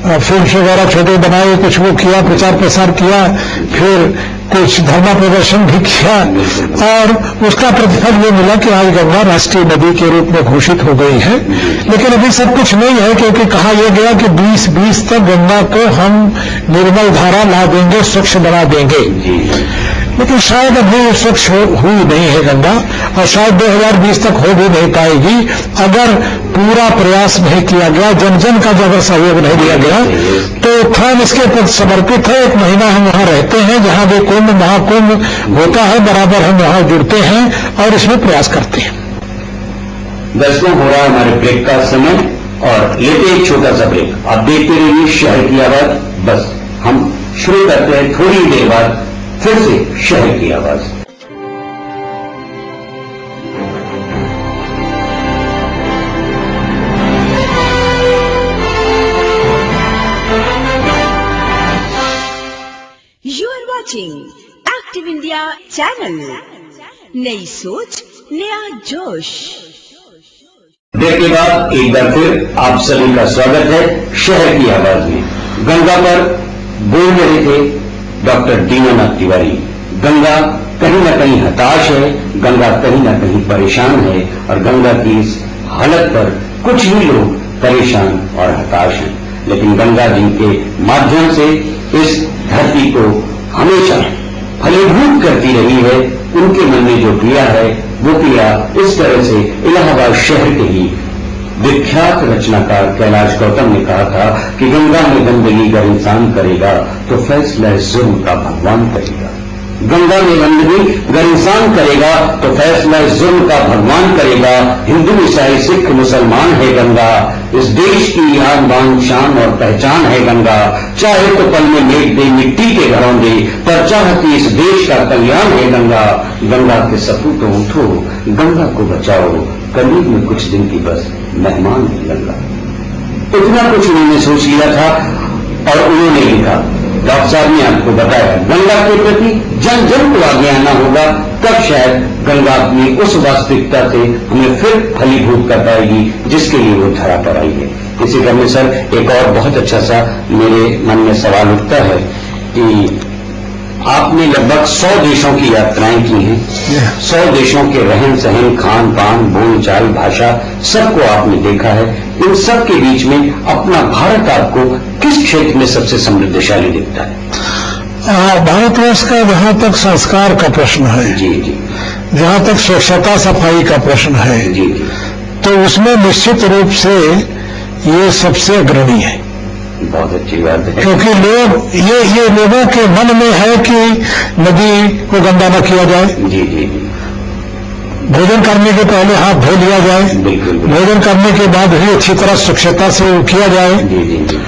फिल्म्स वगैरह छोटे बनाए, कुछ वो किया, प्रचार प्रसार किया, फिर कुछ धर्मा प्रदर्शन भी किया। और उसका प्रतिफल ये मिला कि आज गंगा राष्ट्रीय नदी के रूप में घोषित हो गई है। लेकिन अभी सब कुछ नहीं है, क्योंकि कहा यह गया कि 2020 तक गंगा को हम निर्मल धारा ला देंगे, स्वच्छ बना देंगे। लेकिन शायद अभी स्वच्छ हुई नहीं है गंगा, और शायद 2020 तक हो भी नहीं पाएगी अगर पूरा प्रयास नहीं किया गया, जन जन का अगर सहयोग नहीं दिया गया। तो उत्थान इसके प्रति समर्पित है। 1 महीना हम वहां रहते हैं, जहां भी कुंभ महाकुंभ होता है बराबर हम वहां जुड़ते हैं और इसमें प्रयास करते हैं।
दर्शकों, हो रहा है हमारे ब्रेक का समय और लेते एक छोटा सा ब्रेक। आप देखते रहिए शहर की आवाज। बस हम शुरू करते हैं थोड़ी देर बाद फिर से शहर की आवाज।
You are watching Active India channel, नई सोच नया जोश।
ब्रेक के बाद एक बार फिर आप सभी का स्वागत है शहर की आवाज में। गंगा पर बोल रहे थे डॉक्टर दीनानाथ तिवारी। गंगा कहीं न कहीं हताश है, गंगा कहीं न कहीं परेशान है, और गंगा की इस हालत पर कुछ ही लोग परेशान और हताश हैं। लेकिन गंगा जी के माध्यम से इस धरती को हमेशा फलीभूत करती रही है। उनके मन में जो पीड़ा है वो पीड़ा इस तरह से इलाहाबाद शहर के ही विख्यात रचनाकार कैलाश गौतम ने कहा था कि गंगा में गंदगी अगर इंसान करेगा तो फैसला जुल्म का भगवान करेगा। गंगा में गंदगी अगर इंसान करेगा तो फैसला जुल्म का भगवान करेगा। हिंदू ईसाई सिख मुसलमान है गंगा, इस देश की आन बान शान और पहचान है गंगा। चाहे तो पल में मेघ दे मिट्टी के घरों दे, पर चाहती इस देश का कल्याण है गंगा। गंगा के सपूतों उठो, गंगा को बचाओ, कलयुग में कुछ दिन की बस मेहमान है गंगा। इतना कुछ उन्होंने सोच लिया था और उन्होंने लिखा। डॉक्टर साहब ने आपको बताया गंगा के प्रति जन जन को आगे आना होगा, तब शायद गंगा अपनी उस वास्तविकता से हमें फिर फलीभूत कर पाएगी जिसके लिए वो धरा पर आई है। इसी क्रम में सर एक और बहुत अच्छा सा मेरे मन में सवाल उठता है कि आपने लगभग 100 देशों की यात्राएं की हैं, 100 देशों के रहन सहन, खान पान, बोलचाल, भाषा सबको आपने देखा है। इन सब के बीच में अपना भारत आपको किस क्षेत्र में सबसे समृद्धशाली दिखता है?
भारतवर्ष का जहाँ तक संस्कार का प्रश्न है,
जी जी,
जहाँ तक स्वच्छता सफाई का प्रश्न है,
जी,
तो उसमें निश्चित रूप से ये सबसे अग्रणी है।
बहुत अच्छी बात है,
क्योंकि लोग ये लोगों के मन में है कि नदी को गंदा न किया जाए,
जी जी जी,
भोजन करने के पहले हाथ धो लिया जाए,
बिल्कुल,
भोजन करने के बाद भी अच्छी तरह स्वच्छता से किया जाए।
जी जी जी,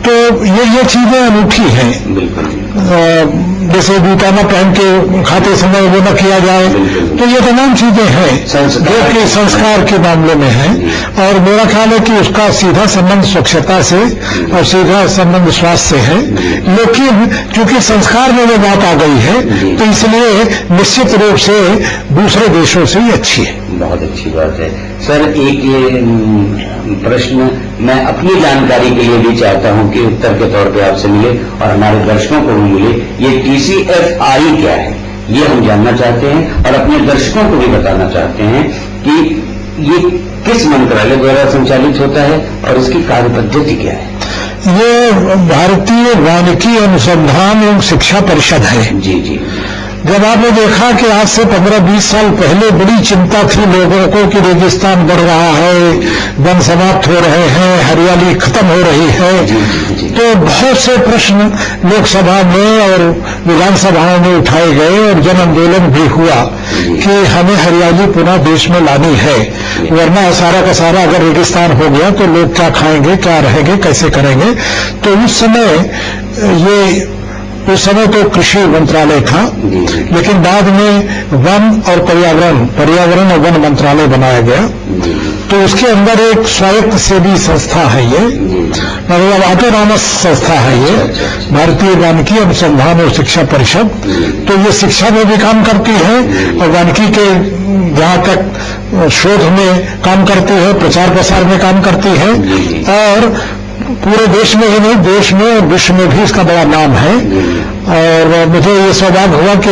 तो ये चीजें अनूठी हैं।
बिल्कुल,
जैसे जूता न पहन के खाते समय वो न किया जाए, तो ये तमाम चीजें हैं जो कि संस्कार के मामले में हैं। और मेरा ख्याल है कि उसका सीधा संबंध स्वच्छता से और सीधा संबंध स्वास्थ्य से है। लेकिन चूंकि संस्कार में वो बात आ गई है, तो इसलिए निश्चित रूप से दूसरे देशों से ही अच्छी है।
बहुत अच्छी बात है। सर, एक ये प्रश्न मैं अपनी जानकारी के लिए भी चाहता हूं कि उत्तर के तौर पे आपसे मिले और हमारे दर्शकों को भी मिले। ये TCFI क्या है, ये हम जानना चाहते हैं और अपने दर्शकों को भी बताना चाहते हैं कि ये किस मंत्रालय द्वारा संचालित होता है और इसकी कार्य पद्धति क्या है।
ये भारतीय वानिकी अनुसंधान एवं शिक्षा परिषद है।
जी जी,
जब आपने देखा कि आज से 15-20 साल पहले बड़ी चिंता थी लोगों को कि रेगिस्तान बढ़ रहा है, वन समाप्त हो रहे हैं, हरियाली खत्म हो रही है, तो बहुत से प्रश्न लोकसभा में और विधानसभाओं में उठाए गए और जन आंदोलन भी हुआ कि हमें हरियाली पुनः देश में लानी है, वरना सारा का सारा अगर रेगिस्तान हो गया तो लोग क्या खाएंगे, क्या रहेंगे, कैसे करेंगे। तो उस समय तो कृषि मंत्रालय था, लेकिन बाद में वन और पर्यावरण और वन मंत्रालय बनाया गया। तो उसके अंदर एक स्वायत्त सेवी संस्था है, ये मतलब ऑटोनॉमस संस्था है, ये भारतीय वानिकी अनुसंधान और शिक्षा परिषद। तो ये शिक्षा में भी काम करती है और वानिकी के जहाँ तक शोध में काम करती है, प्रचार प्रसार में काम करती है, और पूरे देश में ही नहीं, देश में और विश्व में भी इसका बड़ा नाम है। और मुझे ये सौभाग्य हुआ कि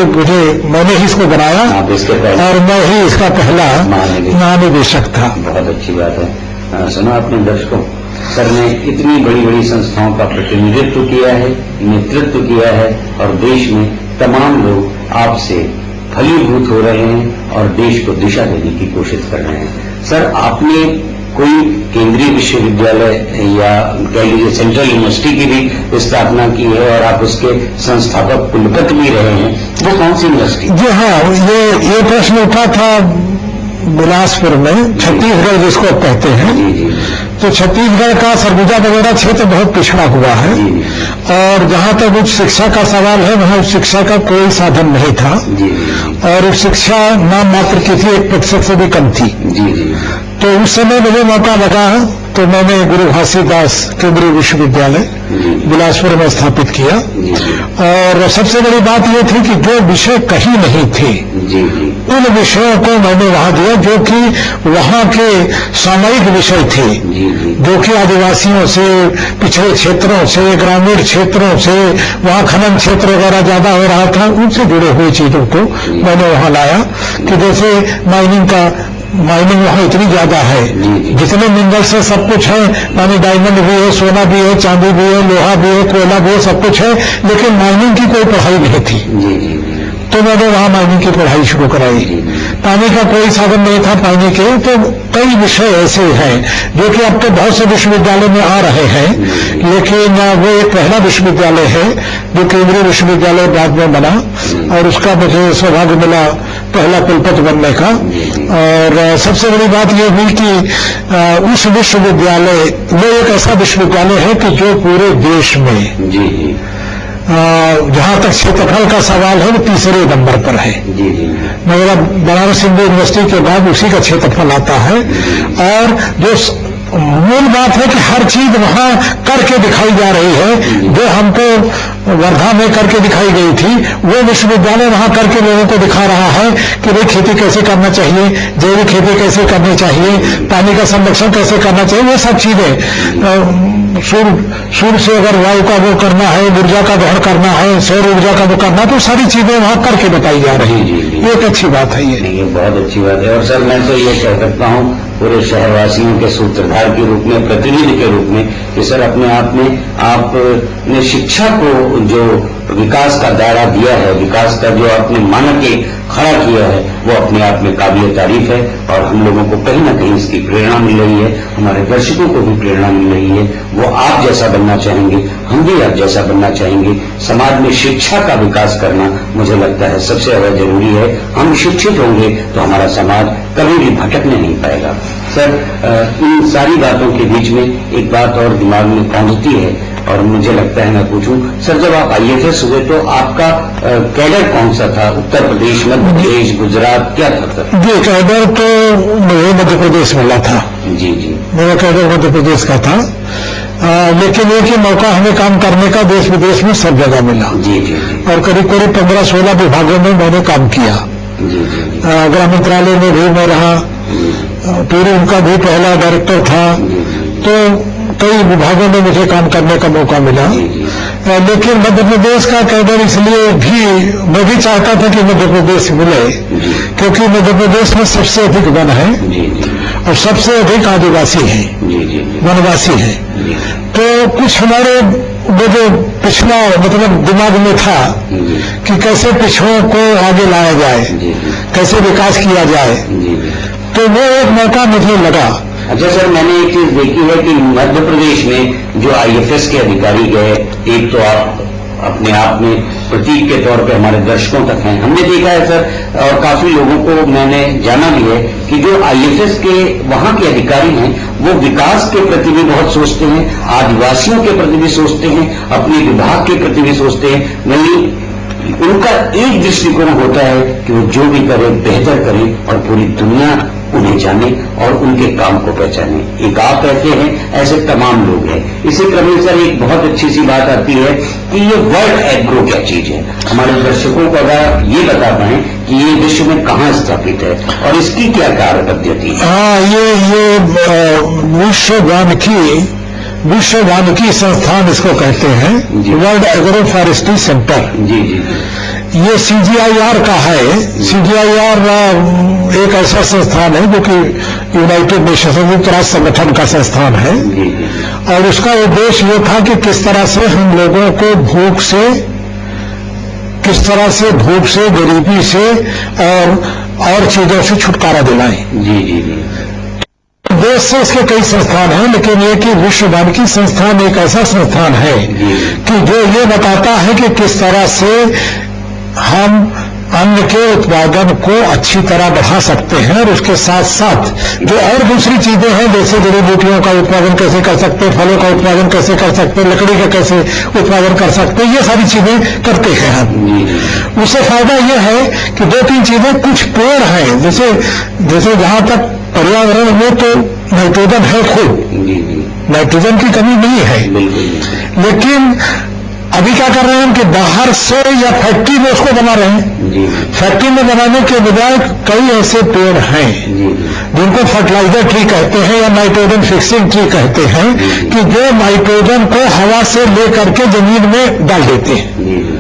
मैंने ही इसको बनाया और मैं ही इसका पहला महानिदेशक था।
बहुत अच्छी बात है। सुना अपने दर्शकों, सर ने इतनी बड़ी बड़ी संस्थाओं का प्रतिनिधित्व किया है, नेतृत्व किया है और देश में तमाम लोग आपसे फलीभूत हो रहे हैं और देश को दिशा देने की कोशिश कर रहे हैं। सर, आपने कोई केंद्रीय विश्वविद्यालय या कह लीजिए सेंट्रल यूनिवर्सिटी की भी स्थापना की है और आप उसके संस्थापक कुलपति भी रहे हैं, वो कौन सी यूनिवर्सिटी?
जी हाँ, ये प्रश्न उठा था बिलासपुर में, छत्तीसगढ़ जिसको कहते हैं।
जी जी,
तो छत्तीसगढ़ का सरगुजा वगैरह क्षेत्र बहुत पिछड़ा हुआ है और जहाँ तक उच्च शिक्षा का सवाल है, वहाँ उच्च शिक्षा का कोई साधन नहीं था और उच्च शिक्षा नाम मात्र की थी, 1% से भी कम थी।
जी जी,
तो उस समय मुझे मौका लगा तो मैंने गुरु घासीदास केंद्रीय विश्वविद्यालय बिलासपुर में स्थापित किया। और सबसे बड़ी बात यह थी कि जो विषय कहीं नहीं थे उन विषयों को मैंने वहां दिया, जो कि वहां के सामयिक विषय थे, जो कि आदिवासियों से, पिछड़े क्षेत्रों से, ग्रामीण क्षेत्रों से, वहां खनन क्षेत्र वगैरह ज्यादा हो रहा था, उनसे जुड़े हुए चीजों को मैंने वहां लाया। कि जैसे माइनिंग वहां इतनी ज्यादा है, जितने मिनरल्स है सब कुछ है, माने डायमंड भी है, सोना भी है, चांदी भी है, लोहा भी है, कोयला भी है, सब कुछ है, लेकिन माइनिंग की कोई पढ़ाई नहीं थी। तो मैंने वहां माइनिंग की पढ़ाई शुरू कराई। पानी का कोई साधन नहीं था पानी के, तो कई विषय ऐसे हैं जो कि अब तो बहुत से विश्वविद्यालय में आ रहे हैं, लेकिन वो एक पहला विश्वविद्यालय है जो केंद्रीय विश्वविद्यालय बाद में बना और उसका मुझे सौभाग्य मिला पहला कुलपति बनने का। और सबसे बड़ी बात यह हुई कि उस विश्वविद्यालय वो एक ऐसा विश्वविद्यालय है कि जो पूरे देश में जहां तक क्षेत्रफल का सवाल है वो तीसरे नंबर पर है। मतलब बनारस हिंदू यूनिवर्सिटी के बाद उसी का क्षेत्रफल आता है। और जो मूल बात है कि हर चीज वहां करके दिखाई जा रही है। जो हमको वर्धा में करके दिखाई गई थी, वो विश्वविद्यालय वहां करके लोगों को दिखा रहा है कि भाई खेती कैसे करना चाहिए, जैविक खेती कैसे करनी चाहिए, पानी का संरक्षण कैसे करना चाहिए। वो सब चीजें सूर्य से अगर वायु का वो करना है, ऊर्जा का ग्रहण करना है, सौर ऊर्जा का वो करना, तो सारी चीजें वहां करके बताई जा रही है। ये एक अच्छी बात है।
ये बहुत अच्छी बात है। और सर मैं तो ये कह सकता हूँ पूरे शहरवासियों के सूत्रधार के रूप में, प्रतिनिधि के रूप में, कि सर अपने आप में आपने शिक्षा को जो विकास का दायरा दिया है, विकास का जो आपने मानक खड़ा किया है, वो अपने आप में काबिल तारीफ है। और हम लोगों को कहीं ना कहीं इसकी प्रेरणा मिल रही है, हमारे दर्शकों को भी प्रेरणा मिल रही है। वो आप जैसा बनना चाहेंगे, हम भी आप जैसा बनना चाहेंगे। समाज में शिक्षा का विकास करना मुझे लगता है सबसे ज्यादा जरूरी है। हम शिक्षित होंगे तो हमारा समाज कभी भी भटकने नहीं पाएगा। सर इन सारी बातों के बीच में एक बात और दिमाग में पहुंचती है और मुझे लगता है मैं पूछूं, सर जब आप IFS हुए तो आपका कैडर कौन सा था? उत्तर प्रदेश, मध्य प्रदेश, गुजरात, क्या था सर?
जी, कैडर तो मुझे मध्य प्रदेश मिला था।
जी जी,
मेरा कैडर मध्य प्रदेश का था। लेकिन एक ही मौका हमें काम करने का देश विदेश में सब जगह मिला।
जी जी जी,
और करीब करीब 15-16 विभागों में मैंने काम किया।
जी जी,
गृह मंत्रालय में भी मैं रहा, पूरी उनका भी पहला डायरेक्टर था। तो कई विभागों में मुझे काम करने का मौका मिला। लेकिन मध्य प्रदेश का कैडर इसलिए भी मैं भी चाहता था कि मध्य प्रदेश मिले, क्योंकि मध्य प्रदेश में सबसे अधिक वन है और सबसे अधिक आदिवासी हैं, वनवासी हैं। तो कुछ हमारे वो जो पिछड़ा मतलब दिमाग में था कि कैसे पिछड़ों को आगे लाया जाए, कैसे विकास किया जाए, तो वो एक मौका मुझे लगा।
अच्छा सर, मैंने एक चीज देखी है कि मध्य प्रदेश में जो IFS के अधिकारी गए, एक तो आप अपने आप में प्रतीक के तौर पे हमारे दर्शकों तक हैं, हमने देखा है सर, और काफी लोगों को मैंने जाना भी है कि जो IFS के वहां के अधिकारी हैं वो विकास के प्रति भी बहुत सोचते हैं, आदिवासियों के प्रति भी सोचते हैं, अपने विभाग के प्रति भी सोचते हैं। नहीं, उनका एक दृष्टिकोण होता है कि वो जो भी करें बेहतर करें और पूरी दुनिया उन्हें जाने और उनके काम को पहचाने। एक आप कहते हैं, ऐसे तमाम लोग हैं। इसी क्रम में सर एक बहुत अच्छी सी बात आती है कि ये वर्ल्ड एग्रो क्या चीज है? हमारे दर्शकों को अगर ये बता पाए कि ये विश्व में कहाँ स्थापित है और इसकी क्या कार्य पद्धति है?
हाँ, ये विश्व वानिकी संस्थान इसको कहते हैं, वर्ल्ड एग्रो फॉरेस्ट्री सेंटर।
जी जी,
ये CGIAR का है। CGIAR एक ऐसा संस्थान है जो कि यूनाइटेड नेशन संयुक्त राष्ट्र संगठन का संस्थान है। और उसका उद्देश्य ये था कि किस तरह से हम लोगों को भूख से, गरीबी से और चीजों से छुटकारा दिलाएं।
जी जी जी,
देश से इसके कई संस्थान हैं, लेकिन ये कि विश्व वानिकी संस्थान एक ऐसा संस्थान है कि जो ये बताता है कि किस तरह से हम अन्न के उत्पादन को अच्छी तरह बढ़ा सकते हैं और उसके साथ साथ जो और दूसरी चीजें हैं, जैसे जड़ी बूटियों का उत्पादन कैसे कर सकते हैं, फलों का उत्पादन कैसे कर सकते हैं, लकड़ी का कैसे उत्पादन कर सकते हैं, ये सारी चीजें करते हैं हम। उससे फायदा ये है कि 2-3 चीजें, कुछ पेड़ हैं, जैसे जहां तक पर्यावरण में तो नाइट्रोजन है खूब, नाइट्रोजन की कमी नहीं है, लेकिन अभी क्या कर रहे हैं कि बाहर से या फैक्ट्री में उसको बना रहे हैं। फैक्ट्री में बनाने के बजाय कई ऐसे पेड़ हैं जिनको फर्टिलाइजर ट्री कहते हैं या नाइट्रोजन फिक्सिंग ट्री कहते हैं, कि जो नाइट्रोजन को हवा से लेकर के जमीन में डाल देते हैं।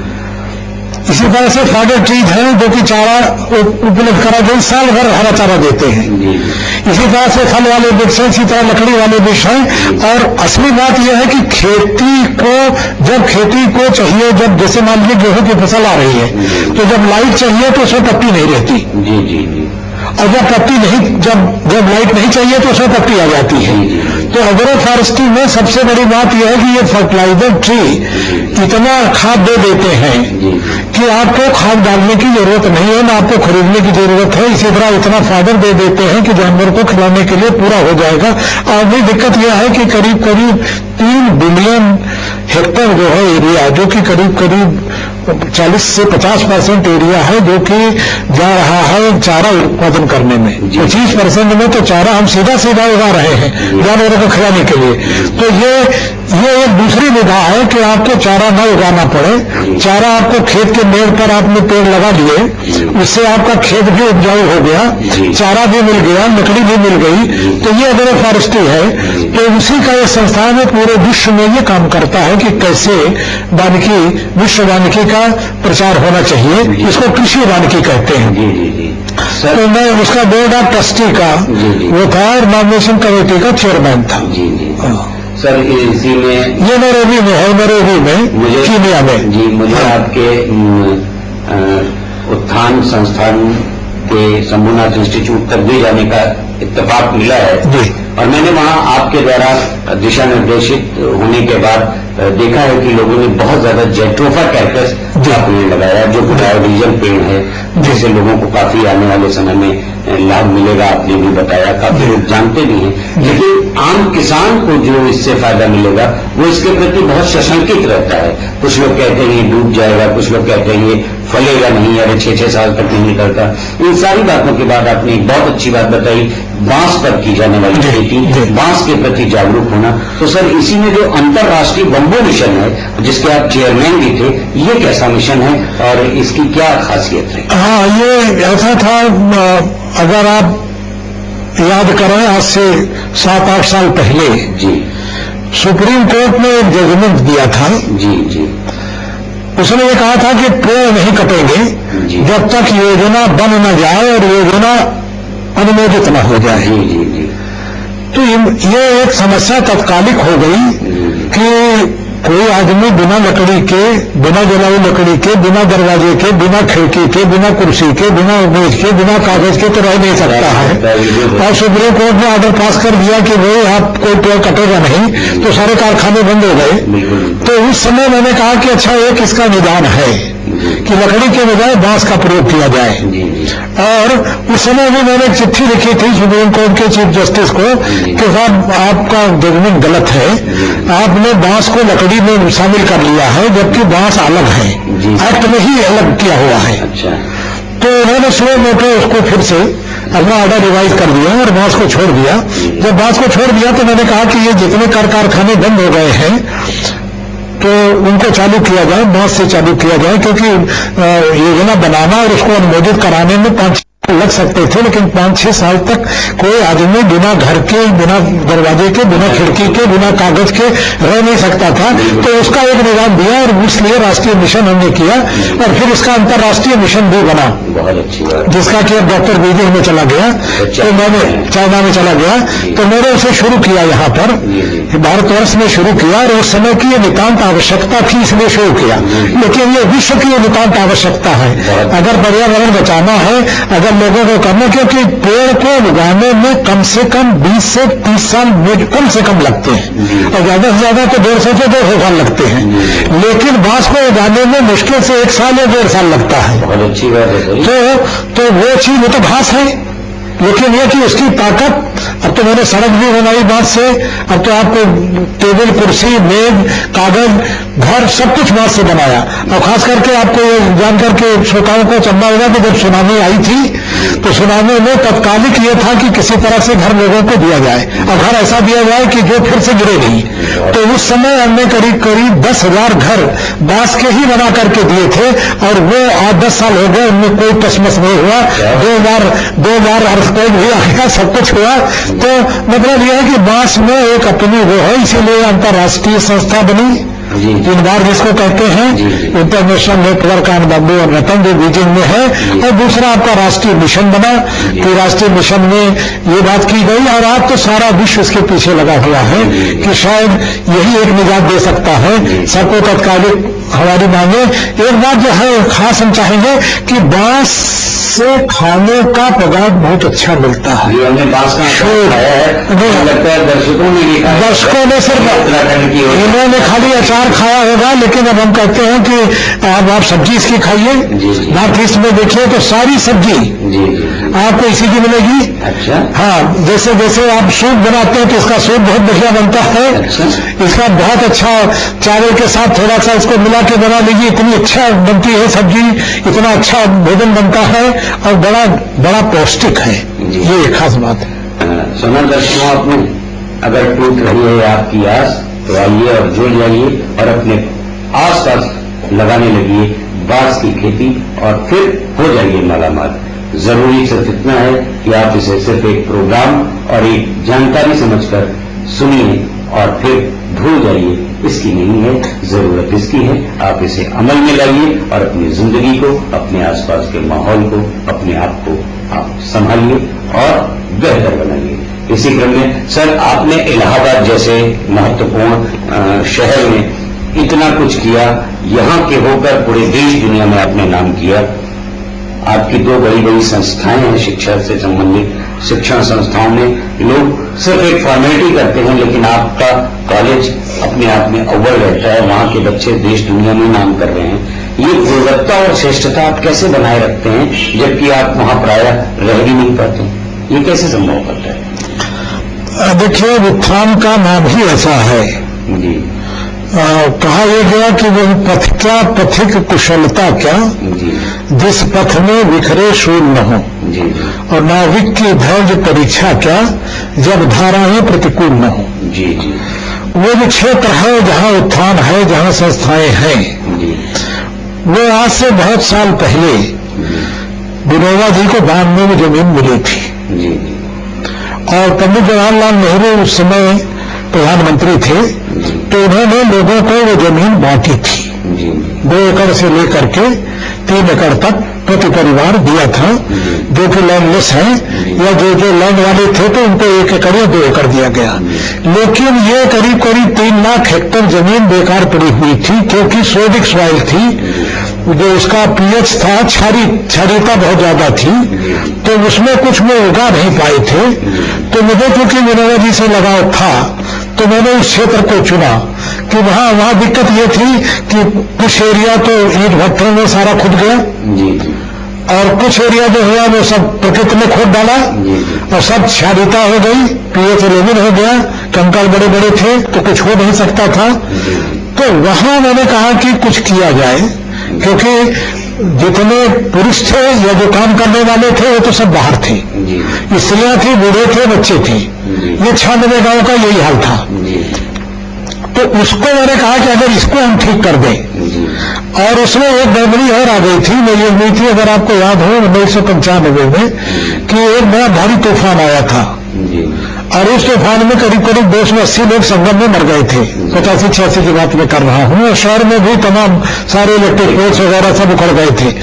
इसी तरह से फॉडर ट्रीज हैं जो कि चारा उपलब्ध करा के साल भर हरा चारा देते हैं। इसी तरह से फल वाले वृक्ष हैं, इसी तरह लकड़ी वाले वृक्ष हैं। और असली बात यह है कि जब खेती को चाहिए, जब जैसे मान लीजिए गेहूं की फसल आ रही है, तो जब लाइट चाहिए तो उसमें पत्ती नहीं रहती, और जब लाइट नहीं चाहिए तो उसमें पत्ती आ जाती है। तो एग्रो फॉरेस्ट्री में सबसे बड़ी बात यह है कि ये फर्टिलाइजर ट्री इतना खाद दे देते हैं कि आपको खाद डालने की जरूरत नहीं है, ना आपको खरीदने की जरूरत है। इसी तरह इतना फाइबर दे देते हैं कि जानवर को खिलाने के लिए पूरा हो जाएगा। और भी दिक्कत यह है कि करीब 3 बिलियन हेक्टेयर जो है एरिया, जो कि करीब 40 से 50% एरिया है जो कि जा रहा है चारा उत्पादन करने में। 25% में तो चारा हम सीधा सीधा उगा रहे हैं जानवरों को खिलाने के लिए। तो ये एक दूसरी विधा है कि आपको चारा न उगाना पड़े। चारा आपको खेत के मेड़ पर आपने पेड़ लगा दिए, उससे आपका खेत भी उपजाऊ हो गया, चारा भी मिल गया, लकड़ी भी मिल गई। तो ये एग्रो फॉरेस्ट्री है। तो उसी का ये संस्थान है, पूरे विश्व में ये काम करता है कि कैसे वानिकी, विश्व वानिकी का प्रचार होना चाहिए। इसको कृषि वानिकी कहते हैं। तो मैं उसका बोर्ड ऑफ ट्रस्टी का वो था और नॉमिनेशन कमेटी का चेयरमैन था।
सर इसी में
ये नैरोबी में है, नैरोबी में,
मुझे
कीनिया में।
जी, मुझे आपके उत्थान संस्थान के शंभुनाथ इंस्टीट्यूट तक भी जाने का इत्तेफाक मिला है
जी।
और मैंने वहां आपके द्वारा दिशा निर्देशित होने के बाद देखा है कि लोगों ने बहुत ज्यादा जेट्रोफा कैक्टस का पेड़ लगाया, जो बायोडीजल पेड़ है, जिससे लोगों को काफी आने वाले समय में लाभ मिलेगा। आपने भी बताया, काफी लोग जानते भी हैं, लेकिन आम किसान को जो इससे फायदा मिलेगा वो इसके प्रति बहुत सशंकित रहता है। कुछ लोग कहते हैं ये डूब जाएगा, कुछ लोग कहते हैं ये फलेगा नहीं, अरे 6-6 साल तक नहीं निकलता। इन सारी बातों के बाद आपने एक बहुत अच्छी बात बताई, बांस पर की जाने वाली खेती, बांस के प्रति जागरूक होना। तो सर इसी में जो अंतर्राष्ट्रीय बंबू मिशन है, जिसके आप चेयरमैन भी थे, ये कैसा मिशन है और इसकी क्या खासियत है?
हाँ, ये ऐसा था, अगर आप याद करें आज से 7-8 साल पहले
जी
सुप्रीम कोर्ट ने एक जजमेंट दिया था।
जी जी।
उसने ये कहा था कि पेड़ नहीं कटेंगे जब तक योजना बन न जाए और योजना अनुमोदित न हो जाए।
जी जी जी।
तो ये एक समस्या तत्कालिक हो गई कि कोई आदमी बिना लकड़ी के, बिना जलाऊ लकड़ी के, बिना दरवाजे के, बिना खिड़की के, बिना कुर्सी के, बिना मेज के, बिना कागज के तो रह नहीं सकता है। और सुप्रीम कोर्ट ने ऑर्डर पास कर दिया कि भाई आप कोई पेड़ कटेगा नहीं, तो सारे कारखाने बंद हो गए। तो उस समय मैंने कहा कि अच्छा एक इसका निदान है कि लकड़ी के बजाय बांस का प्रयोग किया जाए। और उस समय भी मैंने एक चिट्ठी लिखी थी सुप्रीम कोर्ट के चीफ जस्टिस को कि साहब आपका जजमेंट गलत है, आपने बांस को लकड़ी में शामिल कर लिया है जबकि बांस अलग है, एक्ट में ही अलग किया हुआ है।
अच्छा।
तो उन्होंने स्लो मोटो उसको फिर से अपना ऑर्डर रिवाइज कर दिया और बांस को छोड़ दिया। जब बांस को छोड़ दिया तो मैंने कहा कि ये जितने कारखाने बंद हो गए हैं तो उनको चालू किया जाए, बांस से चालू किया जाए, क्योंकि योजना बनाना और उसको अनुमोदित कराने में 5 लग सकते थे, लेकिन 5-6 साल तक कोई आदमी बिना घर के, बिना दरवाजे के, बिना खिड़की के, बिना कागज के रह नहीं सकता था। तो उसका एक निदान दिया और इसलिए राष्ट्रीय मिशन हमने किया और फिर इसका अंतर्राष्ट्रीय मिशन भी बना,
बहुत अच्छी बात,
जिसका कि अब डॉक्टर बीजेपी में चला गया, तो मैंने चाइना में चला गया, तो मैंने उसे शुरू किया यहाँ पर भारतवर्ष में शुरू किया और उस समय की ये नितांत आवश्यकता थी इसलिए शुरू किया। लेकिन ये विश्व की नितांत आवश्यकता है अगर पर्यावरण बचाना है, अगर लोगों को करना, क्योंकि पेड़ को उगाने में कम से कम 20 से 30 साल कम से कम लगते हैं और ज्यादा से ज्यादा तो 150 से 200 साल लगते हैं, लेकिन बांस को उगाने में मुश्किल से 1 साल या 1.5 साल लगता है।
बहुत अच्छी बात है।
तो वो चीज, वो तो घास है, लेकिन यह कि उसकी ताकत, अब तो मैंने सड़क भी बनाई बांस से, अब तो आपको टेबल, कुर्सी, मेज, कागज, घर सब कुछ बांस से बनाया। और खास करके आपको ये जानकर के श्रोताओं को चंबा होगा कि जब सुनामी आई थी तो सुनामी में तत्कालिक ये था कि किसी तरह से घर लोगों को दिया जाए और घर ऐसा दिया जाए कि जो फिर से गिरे नहीं। तो उस समय हमने करीब 10,000 घर बांस के ही बना करके दिए थे और वो 8-10 साल हो गए, उनमें कोई टसमस नहीं हुआ। 2 बार अर्थक्वेक भी आ गया, सब कुछ हुआ। तो मतलब यह है कि बांस में एक अपनी वो है, इसीलिए अंतर्राष्ट्रीय संस्था बनी, इनबार जिसको कहते हैं, इंटरनेशनल नेटवर्क ऑन बम्बू और रतन, जो बीजिंग में है। और दूसरा आपका राष्ट्रीय मिशन बना, कि राष्ट्रीय मिशन में ये बात की गई और आज तो सारा विश्व इसके पीछे लगा हुआ है कि शायद यही एक निजात दे सकता है सबको तत्कालिक हमारी मांगे। एक बात जो है खास हम चाहेंगे कि बांस से खाने का पदार्थ बहुत अच्छा मिलता है।
हमने बांस का खाया है, लगता है दर्शकों ने भी
दर्शकों ने सिर्फ
उत्तराखंड की
इन्होंने खाली अचार खाया होगा, लेकिन अब हम कहते हैं कि आप सब्जी इसकी खाइए। नॉर्थ ईस्ट में देखिए तो सारी सब्जी आपको इसी की मिलेगी।
अच्छा।
हाँ, जैसे जैसे आप सूप बनाते हैं तो इसका सूप बहुत बढ़िया बनता है।
अच्छा।
इसका बहुत अच्छा चावल के साथ थोड़ा सा इसको मिला के बना लीजिए, इतनी अच्छा बनती है सब्जी, इतना अच्छा भोजन बनता है और बड़ा बड़ा पौष्टिक है। ये एक खास बात है।
सुना दर्शकों, आपने अगर टूट रही है आपकी आस तो आइए और जुड़ जाइए और अपने आसपास लगाने लगिए बांस की खेती और फिर हो जाइए मालामाल। जरूरी सिर्फ इतना है कि आप इसे सिर्फ एक प्रोग्राम और एक जानकारी समझकर सुनिए और फिर भूल जाइए। इसकी नहीं है जरूरत, इसकी है आप इसे अमल में लाइए और अपनी जिंदगी को, अपने आसपास के माहौल को, अपने आप को आप संभालिए और बेहतर बनाइए। इसी क्रम में सर, आपने इलाहाबाद जैसे महत्वपूर्ण शहर में इतना कुछ किया, यहां के होकर पूरे देश दुनिया में आपने नाम किया। आपकी दो बड़ी बड़ी संस्थाएं हैं शिक्षा से संबंधित, शिक्षण संस्थाओं में लोग सिर्फ एक फॉर्मेलिटी करते हैं, लेकिन आपका कॉलेज अपने आप में अव्वल रहता है, वहां के बच्चे देश दुनिया में नाम कर रहे हैं। ये गुणवत्ता और श्रेष्ठता आप कैसे बनाए रखते हैं जबकि आप वहां प्रायः रह भी नहीं पाते? ये कैसे संभव करता है?
देखिए, उत्थान का नाम ही ऐसा है
जी।
कहा यह गया कि वह पथ क्या पथिक कुशलता क्या, जिस पथ में विखरे शूल न हो, और नाविक की धैर्य परीक्षा क्या, जब धाराएं प्रतिकूल न हो।
जी जी।
वो जो क्षेत्र है जहां उत्थान है, जहां संस्थाएं हैं, वो आज से बहुत साल पहले विनोबा जी को 92 में जमीन मिली थी
जी।
और पंडित जवाहरलाल नेहरू उस समय प्रधानमंत्री थे, तो उन्होंने लोगों को वो जमीन बांटी थी। 2 एकड़ से लेकर के 3 एकड़ तक प्रति परिवार दिया था। जो कि लैंडलेस है या जो लैंड वाले थे तो उनको 1 एकड़ या 2 एकड़ दिया गया। लेकिन ये करीब करीब 3 लाख हेक्टेयर जमीन बेकार पड़ी हुई थी, क्योंकि सोडिक सॉइल थी, जो उसका पीएच था, क्षारीयता बहुत ज्यादा थी, तो उसमें कुछ वो उगा नहीं पाए थे। तो मुझे क्योंकि विनोबा जी से लगाव था, तो मैंने इस क्षेत्र को चुना कि वहां दिक्कत ये थी कि कुछ एरिया तो ईंट भट्टों में सारा खुद गया और कुछ एरिया जो हुआ वो सब प्रकृति ने खोद डाला और सब क्षारीयता हो गई, पीएच 11 हो गया, कंकड़ बड़े बड़े थे तो कुछ हो नहीं सकता था। तो वहां मैंने कहा कि कुछ किया जाए, क्योंकि जितने पुरुष थे या जो काम करने वाले थे वो तो सब बाहर थे, स्त्रियां थी, बूढ़े थे, बच्चे थे। ये 96 गांव का यही हाल था। तो उसको मैंने कहा कि अगर इसको हम ठीक कर दें, और उसमें एक गड़बड़ी और आ गई थी, मैं ये हुई थी, अगर आपको याद हो 1995 में कि एक बड़ा भारी तूफान आया था और उस तूफान में करीब करीब 280 लोग संगम में मर गए थे। 85-86 की बात मैं कर रहा हूं, और शहर में भी तमाम सारे इलेक्ट्रिक पोल्स वगैरह सब उखड़ गए थे।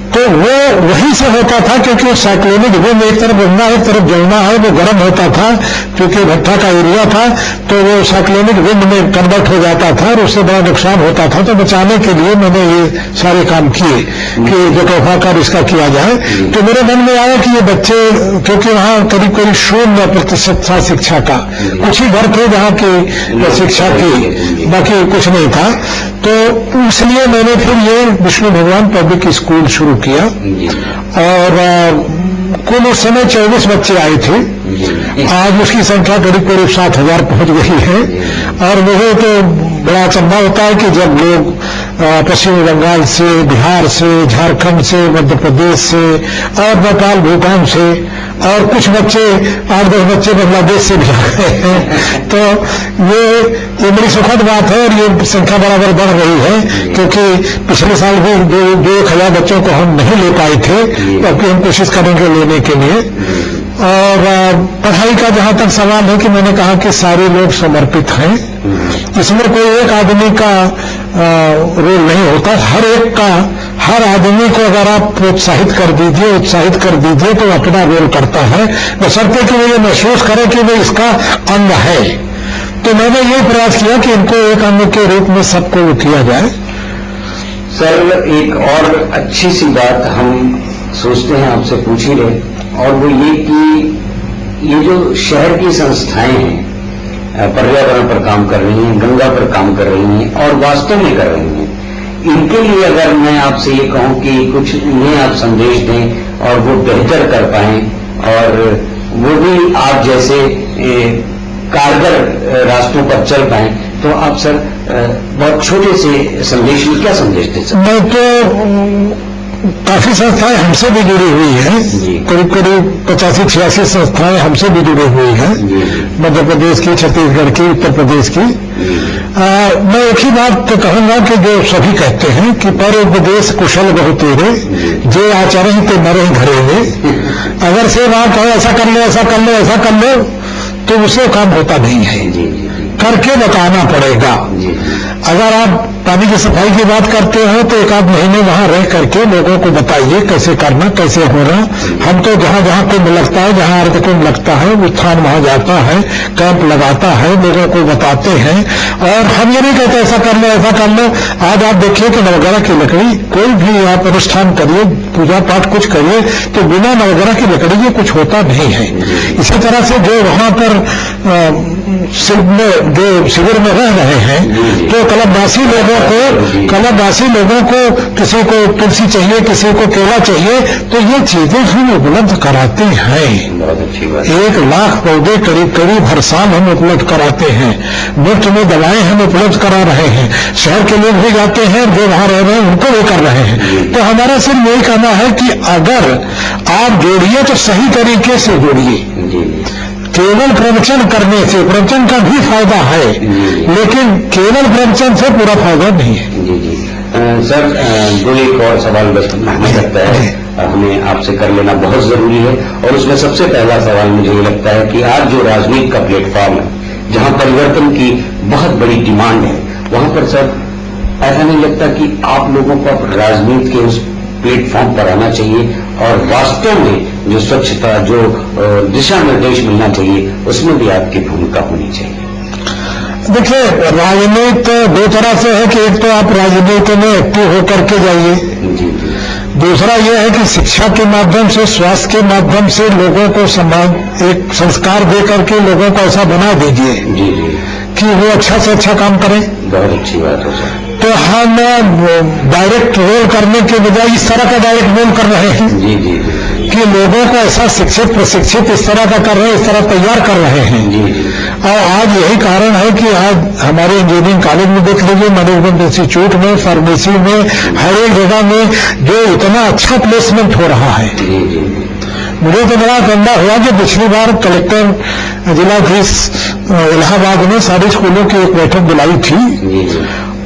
तो वो वहीं से होता था, क्योंकि साइक्लोनिक विंड एक तरफ गंगा एक तरफ जमुना है, वो गर्म होता था, क्योंकि भट्टा का एरिया था, तो वो साइक्लोनिक विंड में कन्वर्ट हो जाता था और उससे बड़ा नुकसान होता था। तो बचाने के लिए मैंने ये सारे काम किए कि जो कर इसका किया जाए। तो मेरे मन में आया कि ये बच्चे, क्योंकि वहाँ करीब करीब 0% था शिक्षा का, कुछ ही घर थे जहाँ की शिक्षा की, बाकी कुछ नहीं था। तो इसलिए मैंने फिर ये विष्णु भगवान पब्लिक स्कूल शुरू किया और कुल उस समय 24 बच्चे आए थे। आज उसकी संख्या करीब करीब 7,000 पहुंच गई है। और मुझे तो बड़ा अचंभा होता है कि जब लोग पश्चिम बंगाल से, बिहार से, झारखंड से, मध्य प्रदेश से और नेपाल, भूटान से, और कुछ बच्चे 8-10 बच्चे बांग्लादेश से भी आ गए हैं। तो ये बड़ी सुखद बात है और ये संख्या बराबर बढ़ रही है, क्योंकि पिछले साल भी 1,000 बच्चों को हम नहीं ले पाए थे, तो अब हम कोशिश करेंगे लेने के लिए। और पढ़ाई का जहां तक सवाल है कि मैंने कहा कि सारे लोग समर्पित हैं, इसमें कोई एक आदमी का रोल नहीं होता, हर आदमी को अगर आप प्रोत्साहित कर दीजिए, उत्साहित कर दीजिए तो अपना रोल करता है, बशर्ते कि वो ये महसूस करे कि वो इसका अंग है। तो मैंने ये प्रयास किया कि इनको एक अंग के रूप में सबको किया जाए।
सर, एक और अच्छी सी बात हम सोचते हैं आपसे पूछ ही रहे, और वो ये कि ये जो शहर की संस्थाएं हैं, पर्यावरण पर काम कर रही हैं, गंगा पर काम कर रही हैं और वास्तव में कर रही हैं। इनके लिए अगर मैं आपसे ये कहूं कि कुछ इन्हें आप संदेश दें और वो बेहतर कर पाएं और वो भी आप जैसे कारगर रास्तों पर चल पाएं, तो आप सर बहुत छोटे से संदेश में क्या संदेश दे सकते?
मैं तो काफी संस्थाएं हमसे भी जुड़ी हुई हैं, करीब करीब 85-86 संस्थाएं हमसे भी जुड़ी हुई हैं, मध्य प्रदेश की, छत्तीसगढ़ की, उत्तर प्रदेश की। मैं एक ही बात तो कहूंगा कि जो सभी कहते हैं कि पर उपदेश कुशल बहु तेरे, जे आचरण ते मरे घरे में। अगर से बात कहो ऐसा कर लो, ऐसा कर लो, ऐसा कर लो, तो उससे काम होता नहीं है, करके बताना पड़ेगा। अगर आप पानी की सफाई की बात करते हो तो एक आध महीने वहां रह करके लोगों को बताइए कैसे करना, कैसे होना। हम तो जहां जहां कुंभ लगता है, जहां अर्ध कुंभ लगता है, उत्थान वहां जाता है, कैंप लगाता है, लोगों को बताते हैं। और हम ये नहीं कहते ऐसा कर लो, ऐसा कर लो। आज आप देखिए कि नवग्रह की लकड़ी, कोई भी आप अनुष्ठान करिए, पूजा पाठ कुछ करिए, तो बिना नवग्रह की लकड़ी के कुछ होता नहीं है। इसी तरह से जो वहां पर जो शिविर में रह रहे हैं, तो कलमवासी लोगों को किसी को तुलसी चाहिए, किसी को केला चाहिए, तो ये चीजें हम उपलब्ध कराते हैं।
बहुत अच्छी बात।
1 लाख पौधे करीब हर साल हम उपलब्ध कराते हैं। मुफ्त में दवाएं हम उपलब्ध करा रहे हैं। शहर के लोग भी जाते हैं, जो वहां रह रहे हैं उनको भी कर रहे हैं। तो हमारा सिर्फ यही कहना है कि अगर आप जोड़िए तो सही तरीके से जोड़िए। केवल प्रवचन करने से, प्रवचन का भी फायदा है, लेकिन केवल प्रवचन से पूरा फायदा नहीं है।
जी सर, दो एक और सवाल बस मुझे लगता है हमें आपसे कर लेना बहुत जरूरी है, और उसमें सबसे पहला सवाल मुझे ये लगता है कि आज जो राजनीति का प्लेटफॉर्म है, जहां परिवर्तन की बहुत बड़ी डिमांड है, वहां पर सर ऐसा नहीं लगता कि आप लोगों को राजनीति के उस प्लेटफॉर्म पर आना चाहिए और वास्तव में जो स्वच्छता, जो दिशा निर्देश मिलना चाहिए, उसमें भी आपकी भूमिका होनी चाहिए?
देखिए, राजनीति दो तरह से है कि एक तो आप राजनीति में एक्टिव होकर के जाइए, दूसरा यह है कि शिक्षा के माध्यम से, स्वास्थ्य के माध्यम से लोगों को समाज एक संस्कार दे करके लोगों को ऐसा बना दीजिए कि वो अच्छा से अच्छा काम करें।
बहुत अच्छी बात है सर।
तो हम डायरेक्ट रोल करने के बजाय इस तरह का डायरेक्ट रोल कर रहे हैं कि लोगों को ऐसा शिक्षित प्रशिक्षित इस तरह का कर रहे हैं, इस तरह तैयार कर रहे हैं। और आज यही कारण है कि आज हमारे इंजीनियरिंग कॉलेज में देख लीजिए, मैनेजमेंट इंस्टीट्यूट में, फार्मेसी में, हर एक जगह में जो इतना अच्छा प्लेसमेंट हो रहा है। मुझे तो बड़ा गंदा हुआ कि पिछली बार कलेक्टर जिलाधीश इलाहाबाद ने सारे स्कूलों की एक बैठक बुलाई थी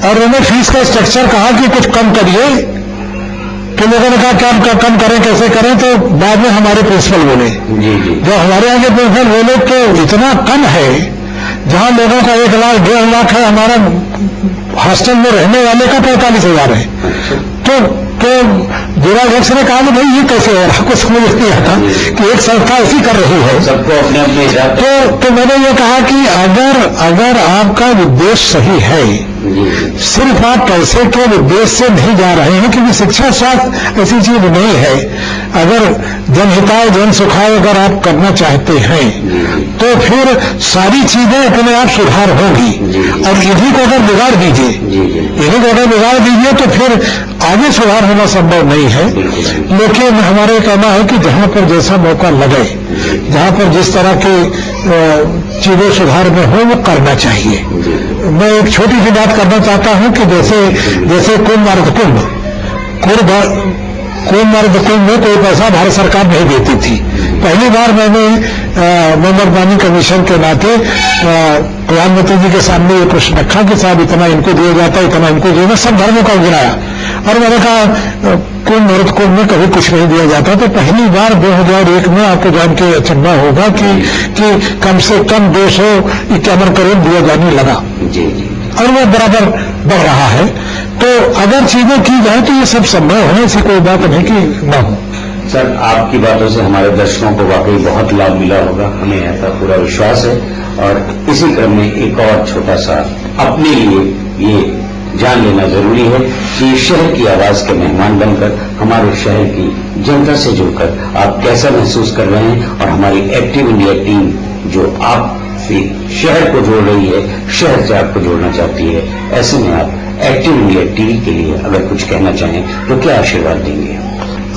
और उन्होंने फीस का स्ट्रक्चर कहा कि कुछ कम करिए, तो लोगों ने कहा क्या कम करें, कैसे करें, तो बाद में हमारे प्रिंसिपल बोले, जो हमारे यहाँ के प्रिंसिपल बोले तो इतना कम है, जहां लोगों का 1 लाख 1.5 लाख है, हमारा हॉस्टल में रहने वाले का 45,000 है। तो जिलाध्यक्ष ने कहा कि भाई ये कैसे हो रहा, कुछ समझ नहीं आता कि एक संस्था ऐसी कर रही है,
सबको अपने अपने
तो मैंने ये कहा कि अगर आपका उद्देश्य सही है, सिर्फ आप पैसे के उद्देश्य से नहीं जा रहे हैं, क्योंकि शिक्षा स्वास्थ्य ऐसी चीज नहीं है। अगर जनहिताय जन सुखाय अगर आप करना चाहते हैं तो फिर सारी चीजें अपने आप सुधार होंगी, और इन्हीं को अगर बिगाड़ दीजिए तो फिर आगे सुधार होना संभव नहीं है। लेकिन हमारे कहना है कि जहां पर जैसा मौका लगे, जहां पर जिस तरह की चीजें सुधार में हो, वो करना चाहिए। मैं एक छोटी सी बात करना चाहता हूं कि जैसे कुंभ अर्धकुंभ में कोई पैसा भारत सरकार नहीं देती थी। पहली बार मैंने मेंबरबानी कमीशन के नाते प्रधानमंत्री जी के सामने ये प्रश्न रखा कि साहब इतना इनको दिया जाता है, इतना इनको दिया, सब धर्मों का गिराया, और मैंने कहा कुंभ में कभी कुछ नहीं दिया जाता। तो पहली बार 2001 में आपको जान के अचंभा होगा कि कम से कम 251 करोड़ दिया जाने लगा, और वो बराबर बढ़ रहा है। तो अगर चीजें की जाए तो ये सब संभव है, ऐसी कोई बात नहीं कि न हो।
सर, आपकी बातों से हमारे दर्शकों को वाकई बहुत लाभ मिला होगा, हमें ऐसा पूरा विश्वास है। और इसी क्रम में एक और छोटा सा अपने लिए ये जान लेना जरूरी है कि शहर की आवाज के मेहमान बनकर हमारे शहर की जनता से जुड़कर आप कैसा महसूस कर रहे हैं, और हमारी एक्टिव इंडिया टीम जो आप से शहर को जोड़ रही है, शहर से आपको जोड़ना चाहती है। ऐसे में आप एक्टिव इंडिया टीवी के लिए अगर कुछ कहना चाहें तो क्या आशीर्वाद देंगे?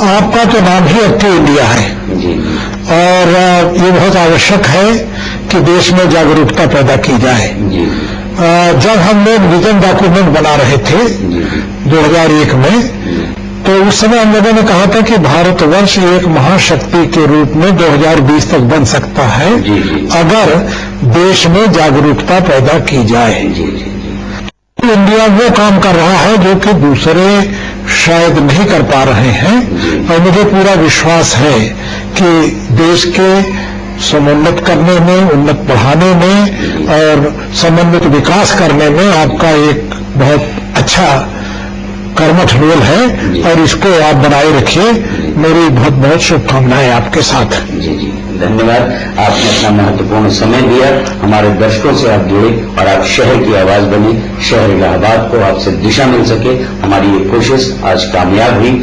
आपका तो नाम ही एक्टिव इंडिया है
जी।
और ये बहुत आवश्यक है कि देश में जागरूकता पैदा की जाए।
जी।
जब हम लोग विजन डॉक्यूमेंट बना रहे थे 2001 में, तो उस समय हम लोगों ने कहा था कि भारतवर्ष एक महाशक्ति के रूप में 2020 तक बन सकता है अगर देश में जागरूकता पैदा की जाए। इंडिया वो काम कर रहा है जो कि दूसरे शायद नहीं कर पा रहे हैं, और मुझे पूरा विश्वास है कि देश के समुन्नत करने में, उन्नत बढ़ाने में और समन्वित विकास करने में आपका एक बहुत अच्छा कर्मठ रोल है, और इसको आप बनाए रखिए। मेरी बहुत बहुत शुभकामनाएं आपके साथ।
जी जी, धन्यवाद। आपने अपना महत्वपूर्ण समय दिया, हमारे दर्शकों से आप जुड़े और आप शहर की आवाज बने, शहर इलाहाबाद को आपसे दिशा मिल सके। हमारी ये कोशिश आज कामयाब हुई।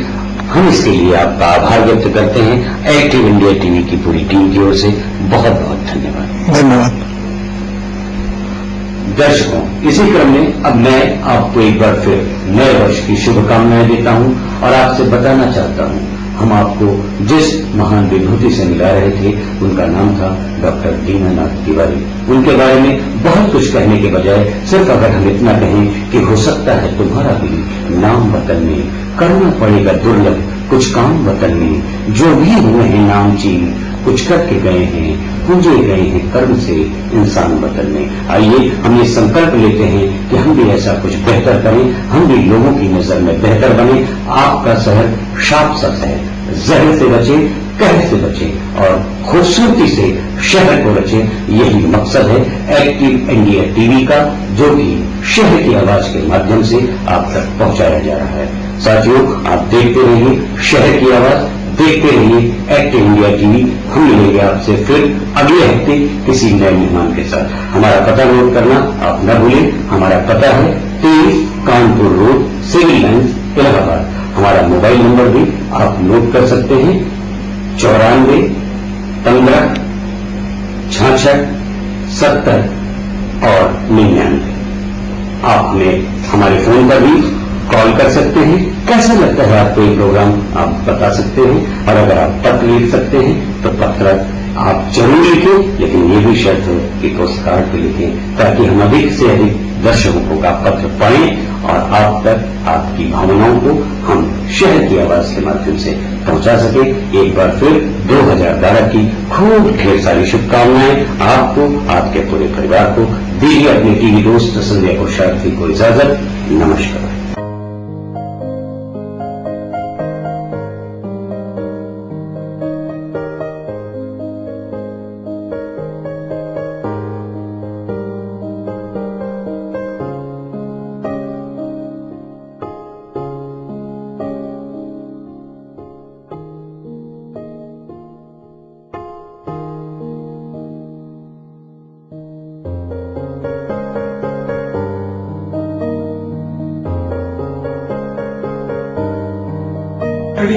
हम इसके लिए आपका आभार व्यक्त करते हैं। एक्टिव इंडिया टीवी की पूरी टीम की ओर से बहुत बहुत धन्यवाद।
धन्यवाद।
दर्शकों, इसी क्रम में अब मैं आपको एक बार फिर नए वर्ष की शुभकामनाएं देता हूं और आपसे बताना चाहता हूं, हम आपको जिस महान विभूति से मिला रहे थे उनका नाम था डॉक्टर दीनानाथ तिवारी। उनके बारे में बहुत कुछ कहने के बजाय सिर्फ अगर हम इतना कहें कि हो सकता है तुम्हारा भी नाम वतन में करना पड़ेगा दुर्लभ कुछ काम वतन में, जो भी हुए हैं नामचीन कुछ करके गए हैं, पूजे गए हैं कर्म से इंसान वतन में। आइए हम ये संकल्प लेते हैं कि हम भी ऐसा कुछ बेहतर करें, हम भी लोगों की नजर में बेहतर बने। आपका शहर शाप सा शहर, जहर से बचे, कहर से बचे और खूबसूरती से शहर को रचे, यही मकसद है एक्टिव इंडिया टीवी का, जो कि शहर की आवाज के माध्यम से आप तक पहुंचाया जा रहा है। साथियों, आप देखते रहिए शहर की आवाज, देखते रहिए एक्टिव इंडिया टीवी। हम मिलेंगे आपसे फिर अगले हफ्ते किसी नए मेहमान के साथ। हमारा पता नोट करना आप न भूलें। हमारा पता है 23 Kanpur road, civil lines, Allahabad. हमारा मोबाइल नंबर भी आप नोट कर सकते हैं 94 15 66 70 और 99। आप हमें हमारे फोन पर भी कॉल कर सकते हैं। कैसा लगता है आपको ये प्रोग्राम, आप बता सकते हैं। और अगर आप पत्र लिख सकते हैं तो पत्र आप जरूर लिखें, लेकिन ये भी शर्त है कि पोस्ट कार्ड पे लिखें, ताकि हम अधिक से अधिक दर्शकों का पत्र पढ़ें और आप तक आपकी भावनाओं को हम शहर की आवाज के माध्यम से पहुंचा सके। एक बार फिर 2012 की खूब ढेर सारी शुभकामनाएं आपको, आपके पूरे परिवार को। दीजिए अपने टीवी दोस्त संजय पुरुषार्थी को इजाजत। नमस्कार।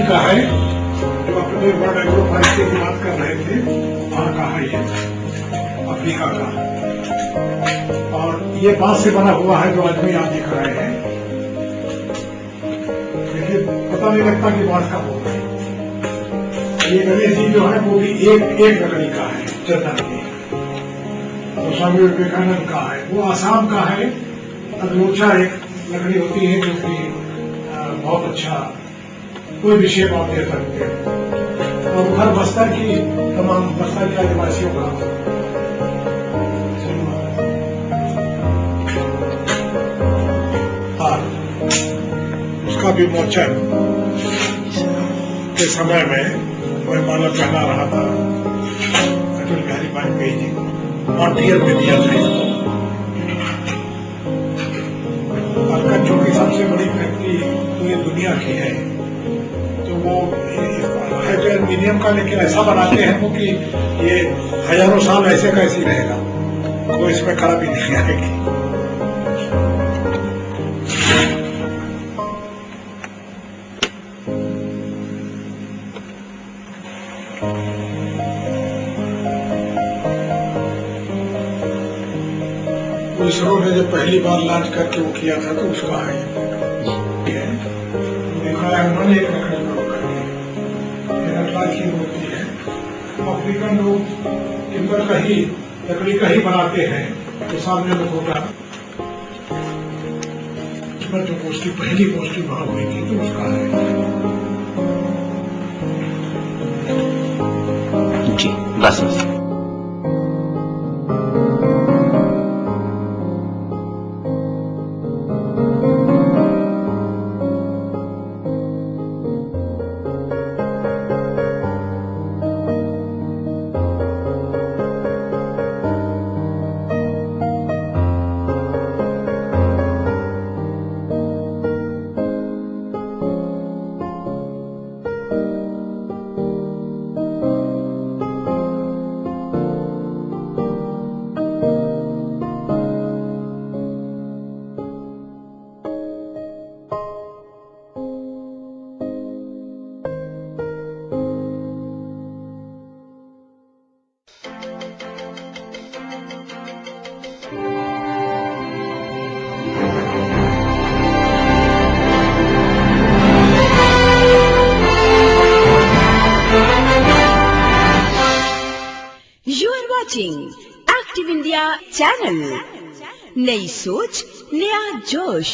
का है जो अपने वर्ल्ड एग्रो फॉरेस्ट्री की बात कर रहे थे, वहां का है ये अफ्रीका का, और ये बांस से बना हुआ है जो आदमी आप दिख रहे हैं। देखिए पता नहीं लगता कि बांस का होगा। ये गणेश जी जो है वो भी एक लकड़ी का है, चंदन की। तो स्वामी विवेकानंद का है, वो आसाम का है। अगलोचा एक लकड़ी होती है जो कि बहुत अच्छा कोई विषय आप दे सकते हैं। और उधर बस्तर की तमाम बस्तर के आदिवासियों का उसका विमोचन के समय में मैं माला पहना रहा था अटल बिहारी वाजपेयी जी को मॉन्ट्रियल में दिया था। और कच्छों की सबसे बड़ी फैक्ट्री पूरी दुनिया की है, तो वो है तो एल्यूमिनियम का, लेकिन ऐसा बनाते हैं वो कि ये हजारों साल ऐसे कैसे रहेगा, तो इसमें खराबी नहीं आएगी।
इसरो ने जब पहली बार लॉन्च करके वो किया था तो उसका है दिखाया उन्होंने एक नटराज की मूर्ति है। अफ्रीकन लोग टिम्बर का ही लकड़ी का ही बनाते हैं तो सामने में होता उसमें जो पोस्टिंग पहली पोस्टिंग वहां हुई थी तो उसका है।
जी बस
एक्टिव इंडिया चैनल, नई सोच नया जोश।